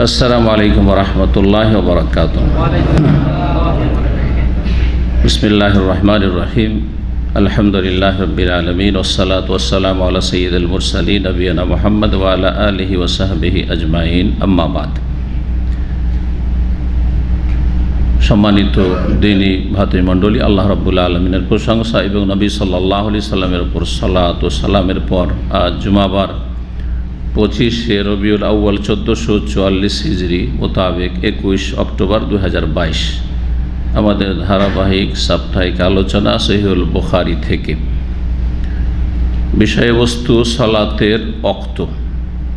আসসালামু আলাইকুম ওয়া রাহমাতুল্লাহি ওয়া বারাকাতুহু। বিসমিল্লাহির রহমানির রহিম। আলহামদুলিল্লাহি রাব্বিল আলামিন ওয়াসসালাতু ওয়াসসালামু আলা সাইয়্যিদিল মুরসালিন নবিয়িনা মুহাম্মদ ওয়া আলা আলিহি ওয়া সাহবিহি আজমাইন, আম্মা বাদ। সম্মানিত দ্বীনী ভাতৃমণ্ডলী, আল্লাহ রাব্বুল আলামিনের প্রশংসা এবং নবী সাল্লাল্লাহু আলাইহি সাল্লামের উপর সালাত ও সালামের পর আজ জুমাবার 25শে রবিউল আউয়াল 1444 হিজরি মোতাবেক 21 অক্টোবর 2022 আমাদের ধারাবাহিক সাপ্তাহিক আলোচনা সহিহুল বুখারী থেকে। বিষয়বস্তু সালাতের ওয়াক্ত,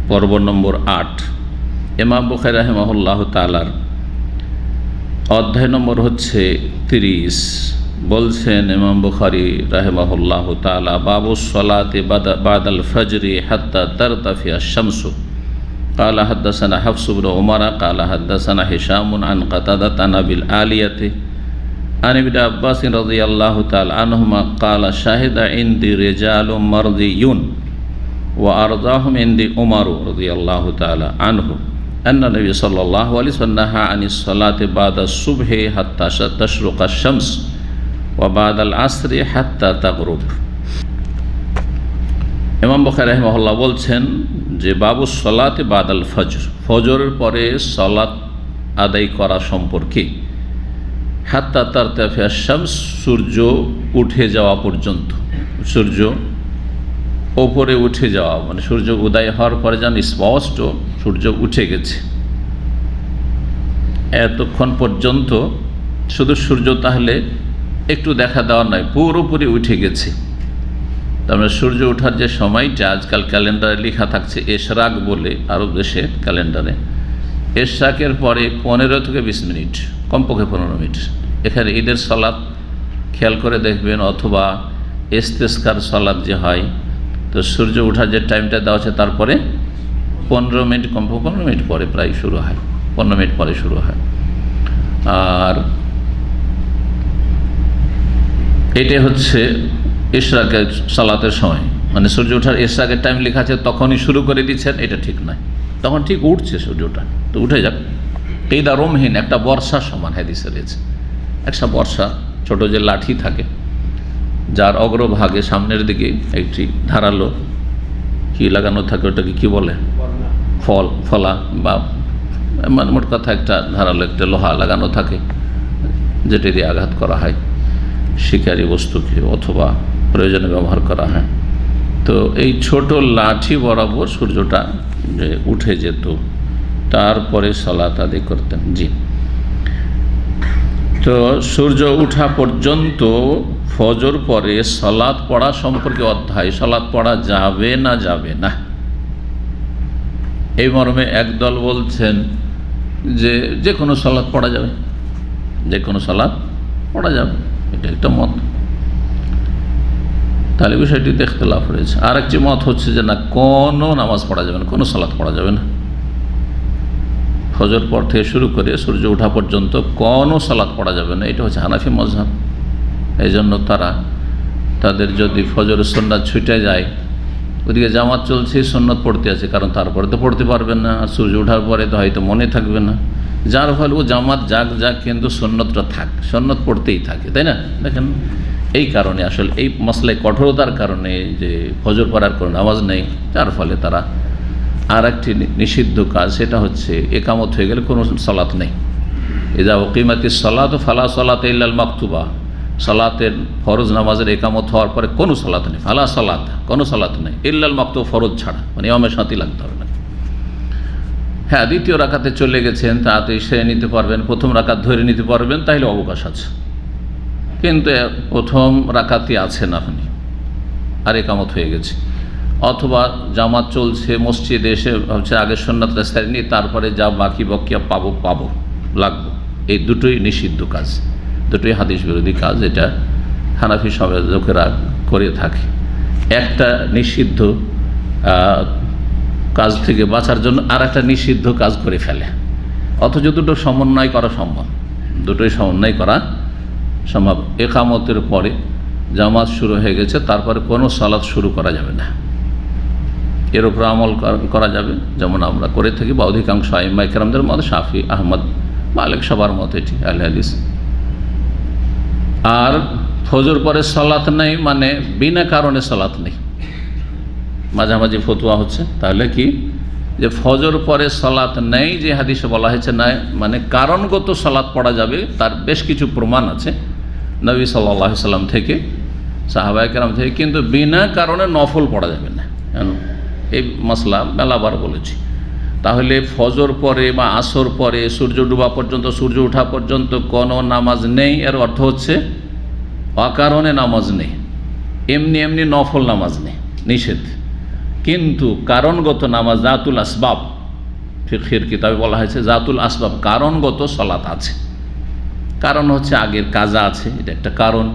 পর্ব নম্বর 8। ইমাম বুখারী রাহিমাহুল্লাহ তাআলার অধ্যায় নম্বর হচ্ছে 30। বলছেন ইমাম বুখারী রাহিমাহুল্লাহ তাআলা, বাবুস সালাতি বাদাল ফজরি হাত্তা তারতাফিয়া শামসু। قال حدثنا حفص بن عمر قال حدثنا هشام عن قتادة عن أبي العالية عن ابن عباس رضي الله تعالى عنهما قال شهد عندي رجال مرضيون وأرضاهم عندي عمر رضي الله تعالى عنه أن النبي صلى الله عليه وسلم نهى عن الصلاة بعد الصبح حتى تشرق الشمس وبعد العصر حتى تغرب। ইমাম বুখারী রাহিমাহুল্লাহ বলছেন যে বাবুস সালাতে বাদাল ফজর, ফজরের পরে সালাত আদায় করা সম্পর্কে, হাত্তা তারতাফিয়া শামস, সূর্য উঠে যাওয়া পর্যন্ত। সূর্য ওপরে উঠে যাওয়া মানে সূর্য উদয় হওয়ার পরে যেন স্পষ্ট সূর্য উঠে গেছে, এতক্ষণ পর্যন্ত শুধু সূর্য তাহলে একটু দেখা দেওয়া নয়, পুরোপুরি উঠে গেছে। তারপরে সূর্য ওঠার যে সময়টা আজকাল ক্যালেন্ডারে লেখা থাকছে এশরাক বলে, আরব দেশের ক্যালেন্ডারে এশরাকের পরে 15 থেকে 20 মিনিট, কমপক্ষে 15 মিনিট। এখানে ঈদের সালাত খেয়াল করে দেখবেন, অথবা ইস্তেসকার সালাত যে হয়, তো সূর্য ওঠার যে টাইমটা দেওয়া আছে তারপরে 15 মিনিট, কমপক্ষে 15 মিনিট পরে প্রায় শুরু হয়, 15 মিনিট পরে শুরু হয়। আর এটাই হচ্ছে ইশরাকের সালাতের সময়, মানে সূর্য ওঠার ইশরাকের টাইম লেখা আছে তখনই শুরু করে দিচ্ছেন, এটা ঠিক নয়। তখন ঠিক উঠছে সূর্যটা, তো উঠে যাক। কেইদা রোমহীন, একটা বর্ষা সমান হাদিসে রয়েছে। একটা বর্ষা, ছোট যে লাঠি থাকে, যার অগ্রভাগে সামনের দিকে একটি ধারালো কি লাগানো থাকে, ওটাকে কি বলে, ফলা বা মোট কথা একটা ধারালো একটা লোহা লাগানো থাকে, যেটা দিয়ে আঘাত করা হয় শিকারী বস্তুকে, অথবা প্রয়োজনে ব্যবহার করা হয়। তো এই ছোট লাঠি বরাবর সূর্যটা যে উঠে যেত, তারপরে সালাত আদায় করতেন। জি, তো সূর্য উঠা পর্যন্ত ফজর পরে সালাত পড়া সম্পর্কে অধ্যায়। সালাত পড়া যাবে না যাবে না, এই মর্মে একদল বলছেন যে যে কোনো সালাত পড়া যাবে, যে কোনো সালাত পড়া যাবে, এটা একটা মত। তাহলে বিষয়টিতে ইখতিলাফ রয়েছে। আর একটি মত হচ্ছে যে না, কোনো নামাজ পড়া যাবে না, কোনো সালাত পড়া যাবে না। ফজর পর থেকে শুরু করে সূর্য ওঠা পর্যন্ত কোনো সালাত পড়া যাবে না, এটা হচ্ছে হানাফি মযহাব। এই জন্য তাদের যদি ফজর সুন্নাত ছুটে যায়, ওদিকে জামাত চলছে, সুন্নত পড়তে আছে, কারণ তারপরে তো পড়তে পারবেন না, আর সূর্য ওঠার পরে তো হয়তো মনে থাকবে না, যার ফলে ও জামাত যাক কিন্তু সুন্নতটা সুন্নত পড়তেই থাকে, তাই না? দেখেন, এই কারণে আসলে এই মসলায় কঠোরতার কারণে যে ফজর পড়ার কোনো নামাজ নেই, যার ফলে তারা আর একটি নিষিদ্ধ কাজ, সেটা হচ্ছে একামত হয়ে গেলে কোনো সালাত নেই। ইযা উকিমাতিস সালাতু ফালা সালাতা ইল্লাল মাকতুবা, সালাতের ফরজ নামাজের একামত হওয়ার পরে কোনো সালাত নেই, ফালা সালাত, কোনো সালাত নেই, ইল্লাল মাকতুবা, ফরজ ছাড়া, মানে ইমামের সাথে লাগতে হবে না। হ্যাঁ, দ্বিতীয় রাকাতে চলে গেছেন, তাতে সেরে নিতে পারবেন, প্রথম রাকাত ধরে নিতে পারবেন, তাহলে অবকাশ আছে। কিন্তু প্রথম রাকাতই আছেন আপনি, আর একামত হয়ে গেছে, অথবা জামাত চলছে, মসজিদে এসে হচ্ছে আগে সুন্নাতটা সেরে নিয়ে তারপরে যা বাকি বকিয়া পাবো লাগবো, এই দুটোই নিষিদ্ধ কাজ, দুটোই হাদিস বিরোধী কাজ। এটা হানাফি সমাজের লোকেরা করে থাকে। একটা নিষিদ্ধ কাজ থেকে বাঁচার জন্য আর একটা নিষিদ্ধ কাজ করে ফেলে, অথচ দুটো সমন্বয় করা সম্ভব, দুটোই সমন্বয় করা সম্ভব। একামতের পরে জামাত শুরু হয়ে গেছে, তারপরে কোনো সালাত শুরু করা যাবে না, এর উপর আমল করা যাবে, যেমন আমরা করে থাকি বা অধিকাংশ আইম্মা ইকরামদের মত, শাফি, আহমদ, মালিক সবার মত এটি আহলে হাদিস। আর ফজর পরে সালাত নেই মানে বিনা কারণে সালাত নেই, মাঝামাঝি ফতোয়া হচ্ছে। তাহলে কি যে ফজর পরে সালাত নেই যে হাদিসে বলা হয়েছে না, মানে কারণগত সালাত পড়া যাবে, তার বেশ কিছু প্রমাণ আছে নবী সাল্লাল্লাহু আলাইহি সাল্লাম থেকে, সাহাবায়ে কেরাম থেকে, কিন্তু বিনা কারণে নফল পড়া যাবে না। এই মশলা মেলাবার বলেছি। তাহলে ফজর পরে বা আসর পরে সূর্য ডোবা পর্যন্ত, সূর্য ওঠা পর্যন্ত কোনো নামাজ নেই, এর অর্থ হচ্ছে অকারণে নামাজ নেই, এমনি এমনি নফল নামাজ নেই, নিষেধ। কিন্তু কারণগত নামাজ, জাতুল আসবাব, ফিকহের কিতাবে বলা হয়েছে জাতুল আসবাব, কারণগত সালাত আছে। কারণ হচ্ছে আগের কাজা আছে, এটা একটা কারণ।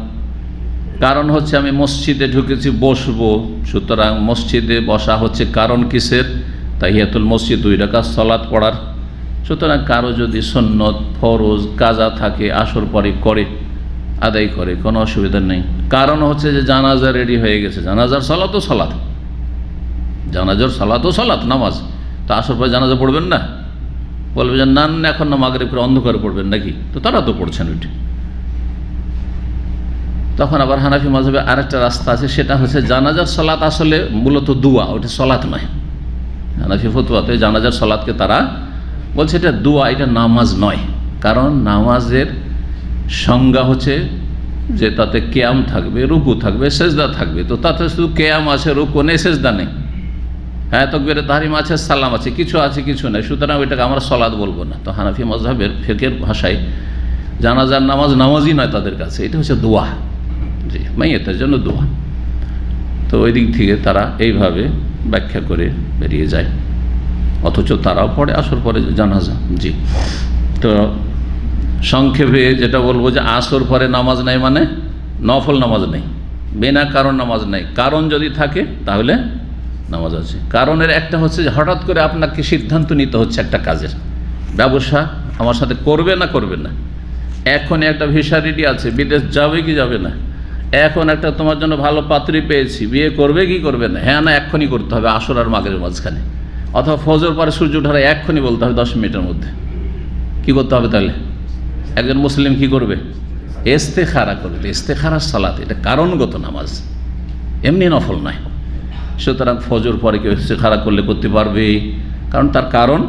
কারণ হচ্ছে আমি মসজিদে ঢুকেছি, বসবো, সুতরাং মসজিদে বসা হচ্ছে কারণ কিসের? তাহিয়াতুল মসজিদ, 2 রাকাত সালাত পড়ার। সুতরাং কারো যদি সুন্নত, ফরজ, কাজা থাকে, আসর পরে করে আদায় করে, কোনো অসুবিধা নেই। কারণ হচ্ছে যে জানাজা রেডি হয়ে গেছে, জানাজার সালাতও সালাত, জানাজার সালাতও সালাত, নামাজ। তো আসর পরে জানাজা পড়বেন না? বলবে যে না এখন না, মাগরিব করে অন্ধকারে পড়বেন নাকি? তো তারা তো পড়ছেন ওইটি। তখন আবার হানাফি মাযহাবে আরেকটা রাস্তা আছে, সেটা হচ্ছে জানাজার সালাত আসলে মূলত দোয়া, ওটা সালাত নয়। হানাফি ফতোয়াতে জানাজার সালাতকে তারা বলছে এটা দোয়া, এটা নামাজ নয়। কারণ নামাজের সংজ্ঞা হচ্ছে যে তাতে কিয়াম থাকবে, রুকু থাকবে, সেজদা থাকবে। তো তাতে শুধু কিয়াম আছে, রুকু নেই, সেজদা নেই, হ্যাঁ তাকবীরে তাহরিম আছে, সালাম আছে, কিছু আছে কিছু নেই, সুতরাং ওইটাকে আমরা সালাত বলবো না। তো হানাফি মাযহাবের ফিকহের ভাষায় জানাজার নামাজ নামাজই নয় তাদের কাছে, এটা হচ্ছে দোয়া, জি, মাইয়াতের জন্য দোয়া। তো ওই দিক থেকে তারা এইভাবে ব্যাখ্যা করে বেরিয়ে যায়, অথচ তারাও পড়ে আসর পরে জানাজা। জি, তো সংক্ষেপে যেটা বলবো যে আসর পরে নামাজ নাই মানে নফল নামাজ নেই, বিনা কারণ নামাজ নেই। কারণ যদি থাকে তাহলে নামাজ আছে। কারণের একটা হচ্ছে যে হঠাৎ করে আপনাকে সিদ্ধান্ত নিতে হচ্ছে একটা কাজের, ব্যবসা আমার সাথে করবে না করবে না, এখন একটা ভিসা রেডি আছে, বিদেশ যাবে কি যাবে না, এখন একটা তোমার জন্য ভালো পাত্রী পেয়েছি, বিয়ে করবে কি করবে না, হ্যাঁ না এক্ষুনি করতে হবে আসর আর মাগরিবের মাঝখানে, অথবা ফজর পরে সূর্য ওঠার এক্ষুনি বলতে হবে 10 মিনিটের মধ্যে। কি করতে হবে তাহলে? একজন মুসলিম কি করবে? ইস্তেখারা করবে, ইস্তেখারার সালাত, এটা কারণগত নামাজ, এমনি নফল নয়। সুতরাং ফজর পরে কেউ ইস্তেখারা করলে করতে পারবে, কারণ তার কারণ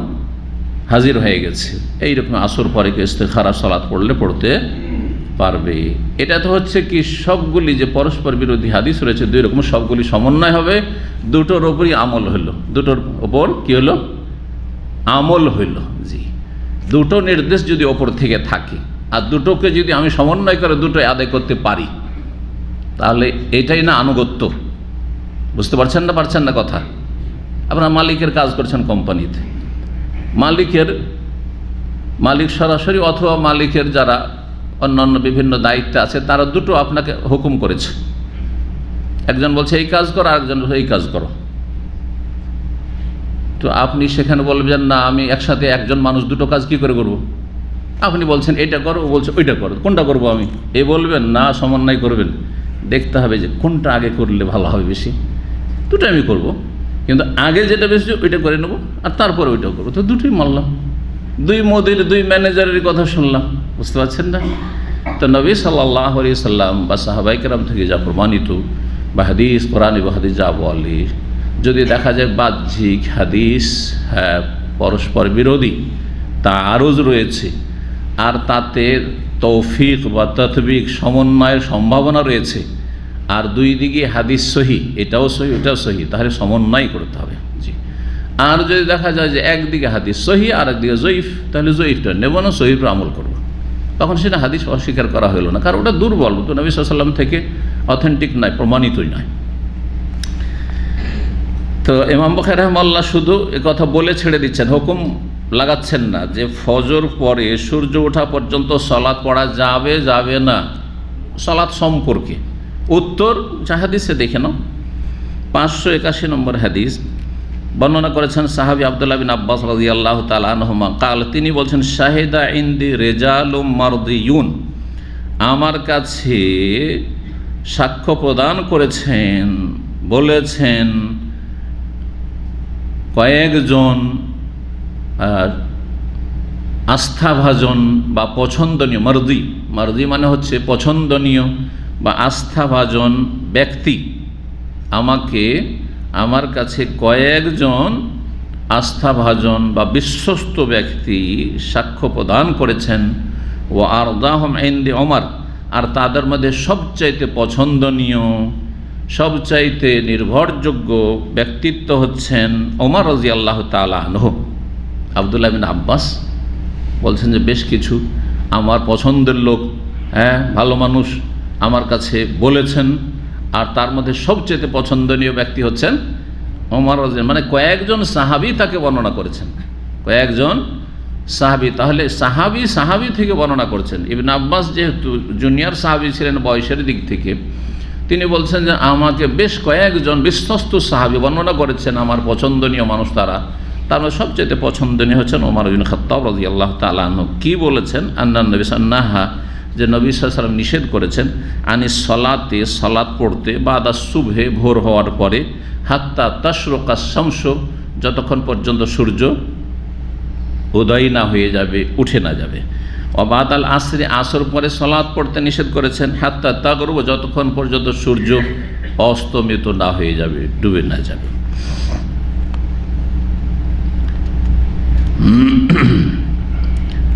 হাজির হয়ে গেছে। এইরকম আসর পরে কেউ ইস্তেখারা সালাত পড়লে পড়তে পারবে। এটা তো হচ্ছে কি সবগুলি যে পরস্পর বিরোধী হাদিস রয়েছে 2 রকম, সবগুলি সমন্বয় হবে, দুটোর ওপরই আমল হইল, দুটোর ওপর কি হলো? আমল হইল। জি, দুটো নির্দেশ যদি ওপর থেকে থাকে আর দুটোকে যদি আমি সমন্বয় করে দুটো আদায় করতে পারি, তাহলে এটাই না আনুগত্য? বুঝতে পারছেন না? পারছেন না কথা? আপনারা মালিকের কাজ করছেন কোম্পানিতে, মালিক সরাসরি অথবা মালিকের যারা অন্যান্য বিভিন্ন দায়িত্বে আছে তারা দুটো আপনাকে হুকুম করেছে, একজন বলছে এই কাজ করো, আরেকজন বলছে এই কাজ করো। তো আপনি সেখানে বলবেন না আমি একসাথে একজন মানুষ দুটো কাজ কি করে করব? আপনি বলছেন এটা করো, ও বলছে ওইটা করো, কোনটা করব আমি? এই বলবেন না, সমন্বয় করবেন। দেখতে হবে যে কোনটা আগে করলে ভালো হবে বেশি, দুটো আমি করব, কিন্তু আগে যেটা বেশি ওইটা করে নেব আর তারপরে ওইটাও করবো। তো দুটোই মানলাম, 2 মোদির 2 ম্যানেজারের কথা শুনলাম। বুঝতে পারছেন না? তো নবী সাল্লাল্লাহু আলাইহি সাল্লাম বা সাহাবায়ে কেরাম থেকে যা প্রমাণিত বা হাদিস, কোরআন এবং হাদিস যা বলে, যদি দেখা যায় বাহ্যিক হাদিস হ্যাঁ পরস্পর বিরোধী, তা আরজ রয়েছে, আর তাতে তৌফিক বা তাতবিক সমন্বয়ের সম্ভাবনা রয়েছে, আর 2 দিকে হাদিস সহি, এটাও সহি ওটাও সহি, তাহলে সমন্বয় করতে হবে। জি, আর যদি দেখা যায় যে একদিকে হাদিস সহি আর একদিকে জয়ীফ, তাহলে জয়ীফটা নেব না, সহিফের আমল করব। তখন সেটা হাদিস অস্বীকার করা হলো না, কারণ ওটা দুর্বল, তো নবী সাল্লাল্লাহু আলাইহি ওয়াসাল্লাম থেকে অথেন্টিক নয়, প্রমাণিতই নয়। তো ইমাম বুখারী রাহিমাহুল্লাহ শুধু কথা বলে ছেড়ে দিচ্ছেন, হুকুম লাগাচ্ছেন না যে ফজর পরে সূর্য ওঠা পর্যন্ত সালাত পড়া যাবে যাবে না। সালাত সম্পর্কে উত্তর হাদিসে দেখে নাও, 581 নম্বর হাদিস বর্ণনা করেছেন সাহাবী আব্দুল্লাহ বিন আব্বাস রাদিয়াল্লাহু তাআলা আনহুমা قال, তিনি বলছেন শাহিদা ইনদি রিজালুম মারদিয়ুন, আমার কাছে সাক্ষ্য প্রদান করেছেন, বলেছেন কয়েকজন আস্থাভাজন বা পছন্দনীয়, মারদি মানে হচ্ছে পছন্দনীয় বা আস্থাভাজন ব্যক্তি আমার কাছে কয়েকজন আস্থাভাজন বা বিশ্বস্ত ব্যক্তি সাক্ষ্য প্রদান করেছেন। ও আরদাহুম ইনদি ওমর, আর তাদের মধ্যে সবচাইতে পছন্দনীয়, সবচাইতে নির্ভরযোগ্য ব্যক্তিত্ব হচ্ছেন ওমর রাদিয়াল্লাহু তাআলা আনহু। আব্দুল্লাহ বিন আব্বাস বলছেন যে বেশ কিছু আমার পছন্দের লোক, ভালো মানুষ আমার কাছে বলেছেন, আর তার মধ্যে সবচেয়ে পছন্দনীয় ব্যক্তি হচ্ছেন ওমর রাদিয়াল্লাহু, মানে কয়েকজন সাহাবী তাকে বর্ণনা করেছেন, কয়েকজন সাহাবী। তাহলে সাহাবী থেকে বর্ণনা করছেন। ইবনে আব্বাস যেহেতু জুনিয়র সাহাবী ছিলেন বয়সের দিক থেকে, তিনি বলছেন যে আমাকে বেশ কয়েকজন বিশ্বস্ত সাহাবী বর্ণনা করেছেন আমার পছন্দনীয় মানুষ তারা, তার মধ্যে সবচেয়ে পছন্দনীয় হচ্ছেন ওমর ইবনে খাত্তাব রাদিয়াল্লাহু তাআলা আনহু। কি বলেছেন? আন্নান নবী সাল্লাল্লাহু, যে নবী সাল্লাল্লাহু আলাইহি ওয়াসাল্লাম নিষেধ করেছেন আনিস সালাতে, সালাত পড়তে, বাদা সুবহে, ভোর হওয়ার পরে, হাত্তা তাশরুকাস শামস, যতক্ষণ পর্যন্ত সূর্য উদয় না হয়ে যাবে, উঠে না যাবে। ওবাদাল আসরে, আসর পরে সালাত পড়তে নিষেধ করেছেন, হাত্তা তাগরুব, যতক্ষণ পর্যন্ত সূর্য অস্তমিত না হয়ে যাবে, ডুবে না যাবে।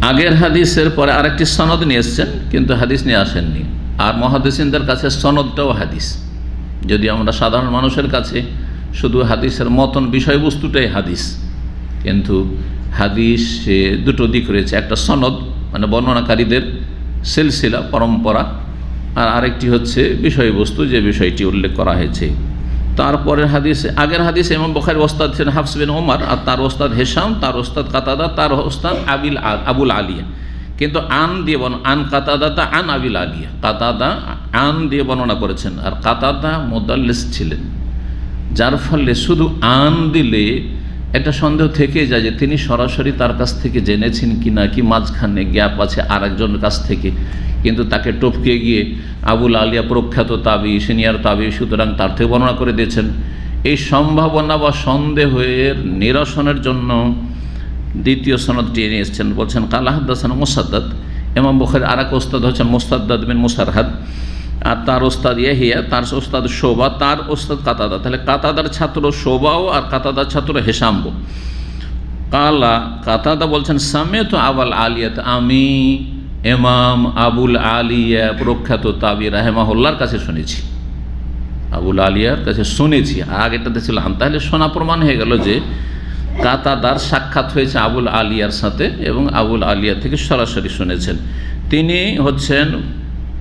আগের হাদিসের পরে আরেকটি সনদ নিয়ে এসছেন, কিন্তু হাদিস নিয়ে আসেননি। আর মুহাদ্দিসিনদের কাছে সনদটাও হাদিস, যদি আমরা সাধারণ মানুষের কাছে শুধু হাদিসের মতন বিষয়বস্তুটাই হাদিস, কিন্তু হাদিসে দুটো দিক রয়েছে, একটা সনদ মানে বর্ণনাকারীদের সিলসিলা, পরম্পরা, আর আরেকটি হচ্ছে বিষয়বস্তু, যে বিষয়টি উল্লেখ করা হয়েছে। তারপরের হাদিসে, আগের হাদিসে ইমাম বুখারীর ওস্তাদ ছিলেন হাফস বিন ওমর, আর তার ওস্তাদ হেশাম, তার ওস্তাদ কাতাদা, তার ওস্তাদ আবুল আলিয়া, কিন্তু আন দিয়ে আন কাতাদা আন আবিল আলিয়া, কাতাদা আন দিয়ে বর্ণনা করেছেন, আর কাতাদা মুদাল্লিস ছিলেন, যার ফলে শুধু আন দিলে একটা সন্দেহ থেকে যায় যে তিনি সরাসরি তার কাছ থেকে জেনেছেন কি না, কি মাঝখানে গ্যাপ আছে আর একজনের কাছ থেকে, কিন্তু তাকে টপকে গিয়ে আবুল আলিয়া প্রখ্যাত তাবি, সিনিয়র তাবি, সুতরাং তার থেকে বর্ণনা করে দিয়েছেন। এই সম্ভাবনা বা সন্দেহের নিরসনের জন্য দ্বিতীয় সনদটি নিয়ে এসেছেন, বলছেন কালা হাদাসানা মুসাদ্দাদ, ইমাম বুখারীর আর এক ওস্তাদ হচ্ছেন মুসাদ্দাদ বিন মুসারহাদ, আর তার ওস্তাদ ইয়াহিয়া, তার ওস্তাদ শোবা, তার ওস্তাদ কাতাদা। তাহলে কাতাদার ছাত্র শোবাও আর কাতাদার ছাত্র হেশাম্বো। কাতাদা বলছেন সামিয়তু আবুল আলিয়াত, আমি ইমাম আবুল আলিয়া প্রখ্যাত তাবি রাহিমাহুল্লাহর কাছে শুনেছি, আবুল আলিয়ার কাছে শুনেছি, আগেটাতে ছিল আন। তাহলে শোনা প্রমাণ হয়ে গেল যে কাতাদার সাক্ষাৎ হয়েছে আবুল আলিয়ার সাথে, এবং আবুল আলিয়া থেকে সরাসরি শুনেছেন। তিনি হচ্ছেন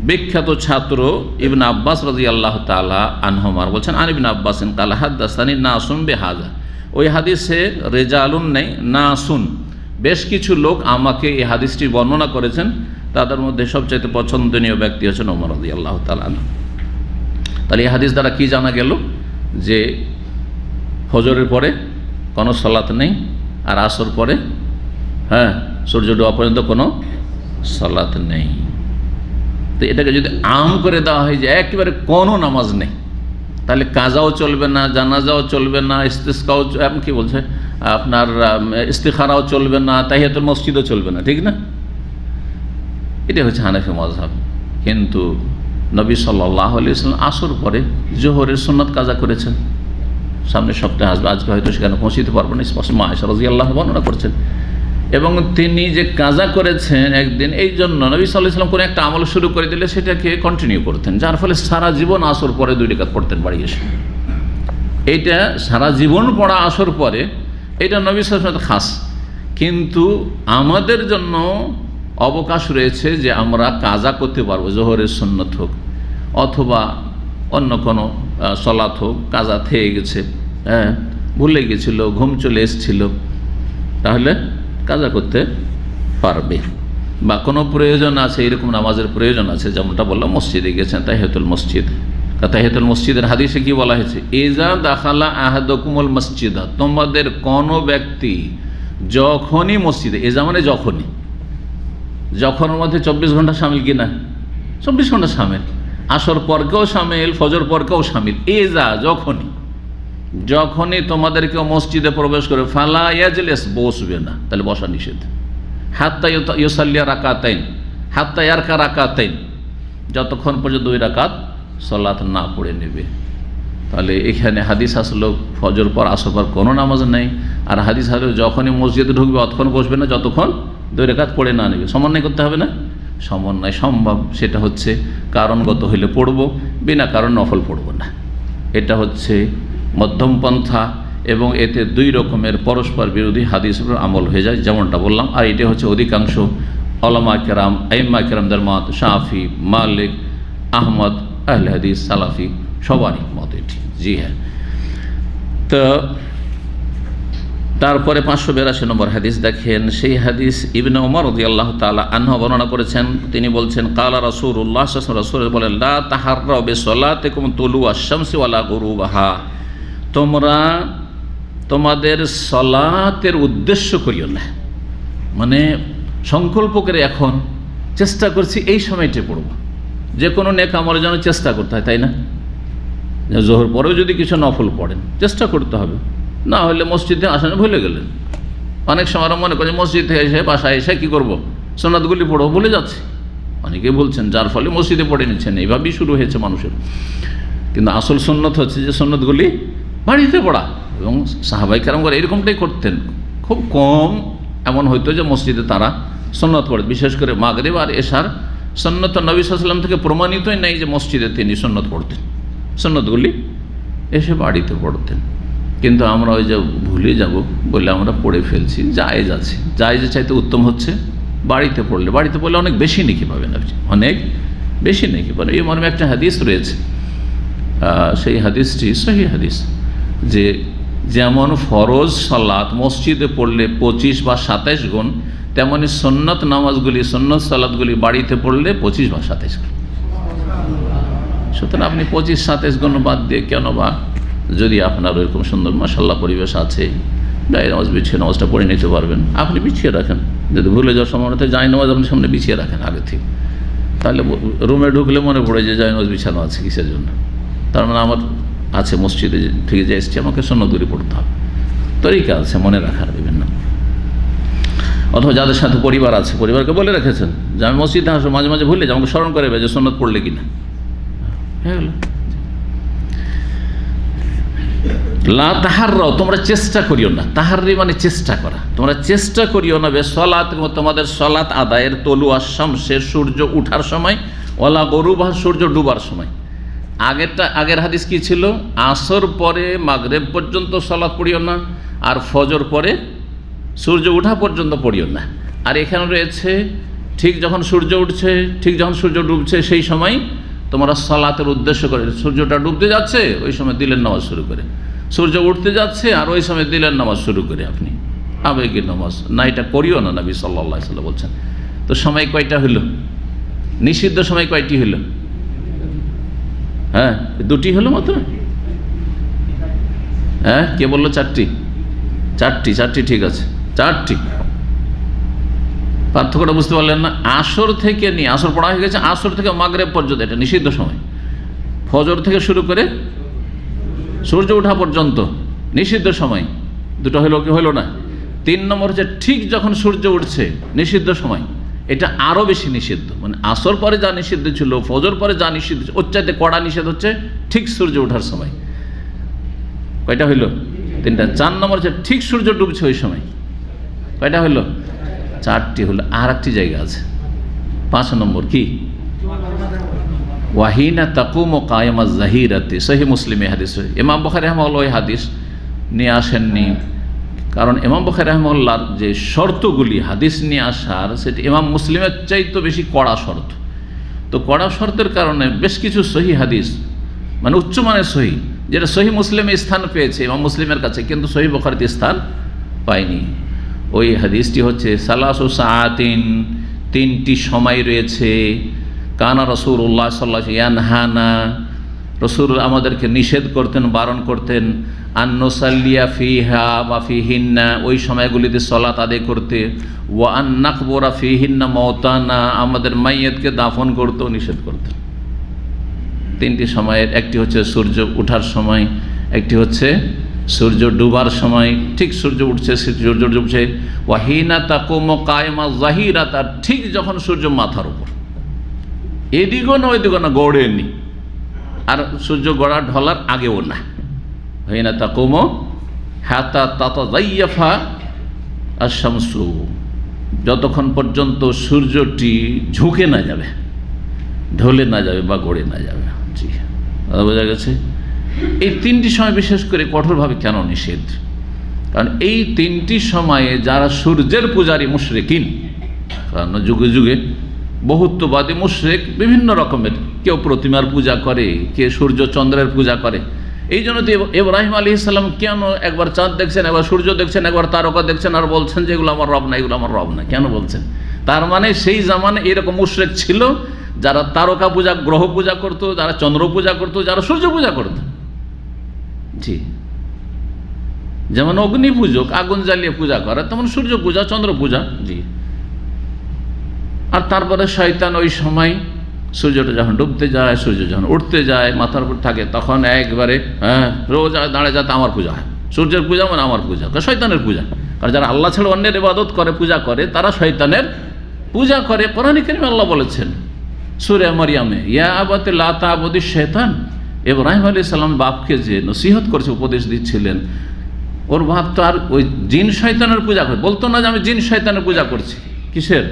বিখ্যাত ছাত্র ইবনে আব্বাস রাদিয়াল্লাহু তাআলা আনহুমার। বলছেন আন ইবনে আব্বাসিন কালা হাদাসানি নাসুন বিহাযা, ওই হাদিসে রেজালুন নেই, নাসুন, বেশ কিছু লোক আমাকে এই হাদিসটি বর্ণনা করেছেন, তাদের মধ্যে সবচাইতে পছন্দনীয় ব্যক্তি হচ্ছেন ওমর রাদিয়াল্লাহু তাআলা আনহু। তাহলে এই হাদিস দ্বারা কি জানা গেল? যে ফজরের পরে কোনো সালাত নেই, আর আসর পরে সূর্য ডোবা পর্যন্ত কোনো সালাত নেই। তো এটাকে যদি আম করে দেওয়া হয় যে একেবারে কোনো নামাজ নেই, তাহলে কাজাও চলবে না, জানাজাও চলবে না, ইস্তিসকাও, কি বলছে আপনার ইস্তিখারাও চলবে না, তাহিয়াতুল মসজিদও চলবে না, ঠিক না? এটা হচ্ছে হানাফি মাযহাব। কিন্তু নবী সাল্লাল্লাহু আলাইহি ওয়াসাল্লাম আসর পরে জোহরের সুন্নাত কাজা করেছেন। সামনের সপ্তাহে আসবে, আজকে হয়তো সেখানে পৌঁছতে পারবো না, স্পষ্ট মা আয়েশা রাদিয়াল্লাহু বর্ণনা করছেন। এবং তিনি যে কাজা করেছেন একদিন, এই জন্য নবী সাল্লাল্লাহু আলাইহি ওয়াসাল্লাম কোনো একটা আমল শুরু করে দিলে সেটাকে কন্টিনিউ করতেন, যার ফলে সারা জীবন আসর পরে 2 রাকাত পড়তেন বাড়ি এসে। এইটা সারা জীবন পড়া আসর পরে, এটা নবী সাল্লাল্লাহু আলাইহি ওয়াসাল্লাম খাস। কিন্তু আমাদের জন্য অবকাশ রয়েছে যে আমরা কাজা করতে পারবো, জোহরের সুন্নত হোক অথবা অন্য কোনো সলাত হোক, কাজা থেকে গেছে, ভুলে গেছিল, ঘুম চলে এসেছিল, তাহলে কাজা করতে পারবে। বা কোনো প্রয়োজন আছে, এরকম নামাজের প্রয়োজন আছে, যেমনটা বললাম মসজিদে গেছেন, তাহিয়াতুল মসজিদ, তাহিয়াতুল মসজিদের হাদিসে কি বলা হয়েছে? ইজা দাখালা আহাদুকুমুল মসজিদা, তোমাদের কোনো ব্যক্তি যখনই মসজিদে, এজা মানে যখনই, যখনের মধ্যে 24 ঘন্টা সামিল কিনা? 24 ঘন্টা সামিল, আসর পরকেও সামিল, ফজর পরকেও সামিল। এজা যখনই, যখনই তোমাদেরকে মসজিদে প্রবেশ করে ফালা ইয়াজলিস, বসবে না, তাহলে বসা নিষেধ। হাত্তা ইউসাল্লিয়া রাকাতাইন, হাত্তা ইয়ারকা রাকাতাইন, যতক্ষণ পর্যন্ত 2 রাকাত সালাত না পড়ে নেবে। তাহলে এখানে হাদিস আসলো ফজর পর আসর পর কোনো নামাজ নেই, আর হাদিস আসলে যখনই মসজিদে ঢুকবে অতক্ষণ বসবে না যতক্ষণ 2 রাকাত পড়ে না নেবে। সমন্বয় করতে হবে না? সমন্বয় সম্ভব, সেটা হচ্ছে কারণগত হইলে পড়ব, বিনা কারণ নফল পড়ব না। এটা হচ্ছে মধ্যম পন্থা, এবং এতে 2 রকমের পরস্পর বিরোধী হাদিসের উপর আমল হয়ে যায়, যেমনটা বললাম। আর এটা হচ্ছে অধিকাংশ উলামা কেরাম, আইম্মা কেরামদের মত, শাফি, মালিক, আহমদ, আহলে হাদিস, সালাফি সবারই মত এটি। জি হ্যাঁ। তো তারপরে 582 নম্বর হাদিস দেখেন, সেই হাদিস ইবনে ওমর রাদিয়াল্লাহু তাআলা আনহু বর্ণনা করেছেন। তিনি বলছেন, কালা রাসূলুল্লাহ সাল্লাল্লাহু আলাইহি ওয়াসাল্লাম, রাসূল বলেন, লা তাহাররাউ বিসসালাতিকুম তুলুআশ শামসি ওয়ালা গুরুবাহা, তোমরা তোমাদের সালাতের উদ্দেশ্য করিও না, মানে সংকল্প করে এখন চেষ্টা করছি এই সময়টা পড়ব। যে কোনো নেক আমলের জন্য চেষ্টা করতে হয়, তাই না? জোহর পরেও যদি কিছু নফল পড়েন চেষ্টা করতে হবে, না হলে মসজিদে আসেন ভুলে গেলেন। অনেক সময় মনে করেন মসজিদ থেকে এসে বাসায় এসে কী করবো, সুন্নাতগুলি পড়বো, ভুলে যাচ্ছে। অনেকেই বলছেন, যার ফলে মসজিদে পড়ে নিচ্ছেন। এইভাবেই শুরু হয়েছে মানুষের। কিন্তু আসল সুন্নত হচ্ছে যে সুন্নতগুলি বাড়িতে পড়া, এবং সাহাবায়ে কেরাম করে এরকমটাই করতেন। খুব কম এমন হইতো যে মসজিদে তারা সুন্নত পড়ে, বিশেষ করে মাগরিব আর এশার সুন্নত নবী সাল্লাল্লাহু আলাইহি ওয়াসাল্লাম থেকে প্রমাণিতই নেই যে মসজিদে তিনি সুন্নত পড়তেন। সুন্নতগুলি এসে বাড়িতে পড়তেন। কিন্তু আমরা ওই যে ভুলে যাব বলে আমরা পড়ে ফেলছি। জায়েজ আছে, জায়েজের চাইতে উত্তম হচ্ছে বাড়িতে পড়লে। বাড়িতে পড়লে অনেক বেশি নেকি পাবেন আপনি, অনেক বেশি নেকি পাবেন। এই মর্মে একটা হাদিস রয়েছে, সেই হাদিসটি সহিহ হাদিস, যে যেমন ফরজ সালাত মসজিদে পড়লে 25 বা 27 গুণ, তেমনি সুন্নত নামাজগুলি, সুন্নত সালাতগুলি বাড়িতে পড়লে 25 বা 27 গুণ। সুতরাং আপনি 25-27 গুণ বাদ দিয়ে কেন বা, যদি আপনার ওইরকম সুন্দর মাশাআল্লাহ পরিবেশ আছে, যাই নামাজ বিছিয়ে নামাজটা পড়ে নিতে পারবেন, আপনি বিছিয়ে রাখেন। যদি ভুলে যাওয়ার সম্ভাবনা যাই নামাজ আপনি সামনে বিছিয়ে রাখেন আগে থেকে, তাহলে রুমে ঢুকলে মনে পড়ে যে যাই নামাজ বিছানো আছে কিসের জন্য। তার মানে আমার আছে মসজিদে থেকে যে এসছি, আমাকে সুন্নতগুলি পড়তে হবে। তরিকা আছে মনে রাখার বিভিন্ন। অথবা যাদের সাথে পরিবার আছে, পরিবারকে বলে রেখেছেন যে আমি মসজিদে আসবো, মাঝে মাঝে ভুলে যে আমাকে স্মরণ করে যে সুন্নত পড়লে কিনা। হয়ে গেল। লা তাহাররাও, তোমরা চেষ্টা করিও না। তাহাররি মানে চেষ্টা করা। তোমরা চেষ্টা করিও না বেসলাত, তোমাদের সলাত আদায়ের, তলুআশ শামসের, সূর্য উঠার সময়, ওয়ালা গরুবাহ, সূর্য ডুবার সময়। আগের হাদিস কি ছিল? আসর পরে মাগরিব পর্যন্ত সলাত পড়িও না, আর ফজর পরে সূর্য ওঠা পর্যন্ত পড়িও না। আর এখানে রয়েছে ঠিক যখন সূর্য উঠছে, ঠিক যখন সূর্য ডুবছে, সেই সময় তোমরা সলাতের উদ্দেশ্য করে, সূর্যটা ডুবতে যাচ্ছে ওই সময় দিলের নামাজ শুরু করে, সূর্য উঠতে যাচ্ছে আর ওই সময় দিলের নামাজ শুরু করে আপনি আবেগের নামাজ না, এটা করিও না, নবী সাল্লাল্লাহু আলাইহি ওয়াসাল্লাম বলছেন। তো সময় কয়টা হইল? নিষিদ্ধ সময় কয়টি হইল? হ্যাঁ, 2টি হলো মাত্র। হ্যাঁ, কে বললো 4টি? 4টি ঠিক আছে, 4টি। পার্থক্যটা বুঝতে পারলেন না? আসর থেকে নিয়ে, আসর পড়া হয়ে গেছে, আসর থেকে মাগরিব পর্যন্ত এটা নিষিদ্ধ সময়। ফজর থেকে শুরু করে সূর্য ওঠা পর্যন্ত নিষিদ্ধ সময়। 2টো হলো কি হলো না? 3 নম্বর হচ্ছে ঠিক যখন সূর্য উঠছে নিষিদ্ধ সময়, এটা আরও বেশি নিষিদ্ধ। মানে আসর পরে যা নিষিদ্ধ ছিল, ফজর পরে যা নিষিদ্ধ, ওর চাইতে কড়া নিষেধ হচ্ছে ঠিক সূর্য ওঠার সময়। কয়টা হইল? 3টা। 4 নম্বর হচ্ছে ঠিক সূর্য ডুবছে ওই সময়। কয়টা হইল? 4টি হলো। আর একটি জায়গা আছে 5 নম্বর, কি? ওয়াহিনা তাকুমু কায়ামাজ জাহিরাতি, সহিহ মুসলিমে হাদিস। ইমাম বুখারী রাহিমাহুল্লাহ এই হাদিস নিয়ে আসেননি, কারণ ইমাম বুখারী রাহিমাহুল্লাহর যে শর্তগুলি হাদিস নিয়ে আসার, সেটি ইমাম মুসলিমের চাইতে বেশি কড়া শর্ত। তো কড়া শর্তের কারণে বেশ কিছু সহিহ হাদিস, মানে উচ্চমানের সহিহ, যেটা সহিহ মুসলিমে স্থান পেয়েছে ইমাম মুসলিমের কাছে, কিন্তু সহিহ বুখারীতে স্থান পায়নি। ওই হাদিসটি হচ্ছে সালাসু সাআতিন, 3টি সময় রয়েছে। কানা রাসূলুল্লাহ সাল্লাল্লাহু আলাইহি ইয়ানহানা, রাসূল আমাদেরকে নিষেধ করতেন, বারণ করতেন, আন নুসাল্লিয়া ফিহা বা ফিহিন্না, ওই সময়গুলিতে সালাত আদায় করতে, ওয়া আন নাকবুরা ফিহিন্না মাওতানা, আমাদের মাইয়াতকে দাফন করতেও নিষেধ করতেন। 3টি সময়ের একটি হচ্ছে সূর্য ওঠার সময়, একটি হচ্ছে সূর্য ডুবার সময়, ঠিক সূর্য উঠছে, সূর্য ডুবছে, ওয়াহিনা তাকুমু কায়মা জাহিরাতা, ঠিক যখন সূর্য মাথার উপর, এদিকও না ওইদিকও না, গড়েনি, আর সূর্য গড়া ঢলার আগেও না। ওয়াহিনা তাকুমু হাতা তাতাযায়্যাফা আশ-শামসু, যতক্ষণ পর্যন্ত সূর্যটি ঝুঁকে না যাবে, ঢলে না যাবে বা গড়ে না যাবে। জি, বোঝা গেছে। এই তিনটি সময় বিশেষ করে কঠোরভাবে কেন নিষেধ? কারণ এই তিনটি সময়ে যারা সূর্যের পূজারী মুশরিকিন, কারণ যুগে যুগে বহুত্ববাদী মুশরিক বিভিন্ন রকমের, কেউ প্রতিমার পূজা করে, কেউ সূর্য চন্দ্রের পূজা করে। এই জন্য তো ইব্রাহিম আলাইহিস সালাম কেন একবার চাঁদ দেখছেন, একবার সূর্য দেখছেন, একবার তারকা দেখছেন, আর বলছেন যে এগুলো আমার রব না, এগুলো আমার রব না, কেন বলছেন? তার মানে সেই জামানে এরকম মুশরিক ছিল যারা তারকা পূজা, গ্রহ পূজা করতো, যারা চন্দ্র পূজা করতো, যারা সূর্য পূজা করতো। জি, যেমন অগ্নি পূজক আগুন জ্বালিয়ে পূজা করে, তেমন সূর্য পূজা, চন্দ্র পূজা। জি, আর তারপরে শয়তান ওই সময় সূর্যটা যখন ডুবতে যায়, সূর্য যখন উঠতে যায়, মাথার উপর থাকে, তখন একবারে রোজ দাঁড়ে যাতে আমার পূজা হয়, সূর্যের পূজা মানে আমার পূজা, শয়তানের পূজা। কারণ যারা আল্লাহ ছাড়া অন্যের ইবাদত করে, পূজা করে, তারা শয়তানের পূজা করে। কোরআনে কারিমে আল্লাহ বলেছেন সূরা মারইয়ামে, ইয়া আবাতি লা তা'বুদিশ শাইতান। ইব্রাহিম আলাইহিস সালাম বাপকে যে নসিহত করছে, উপদেশ দিচ্ছিলেন, ওর বাপ তো আর ওই জিন শয়তানের পূজা করে বলতো না যে আমি জিন শয়তানের পূজা করছি। কিসের?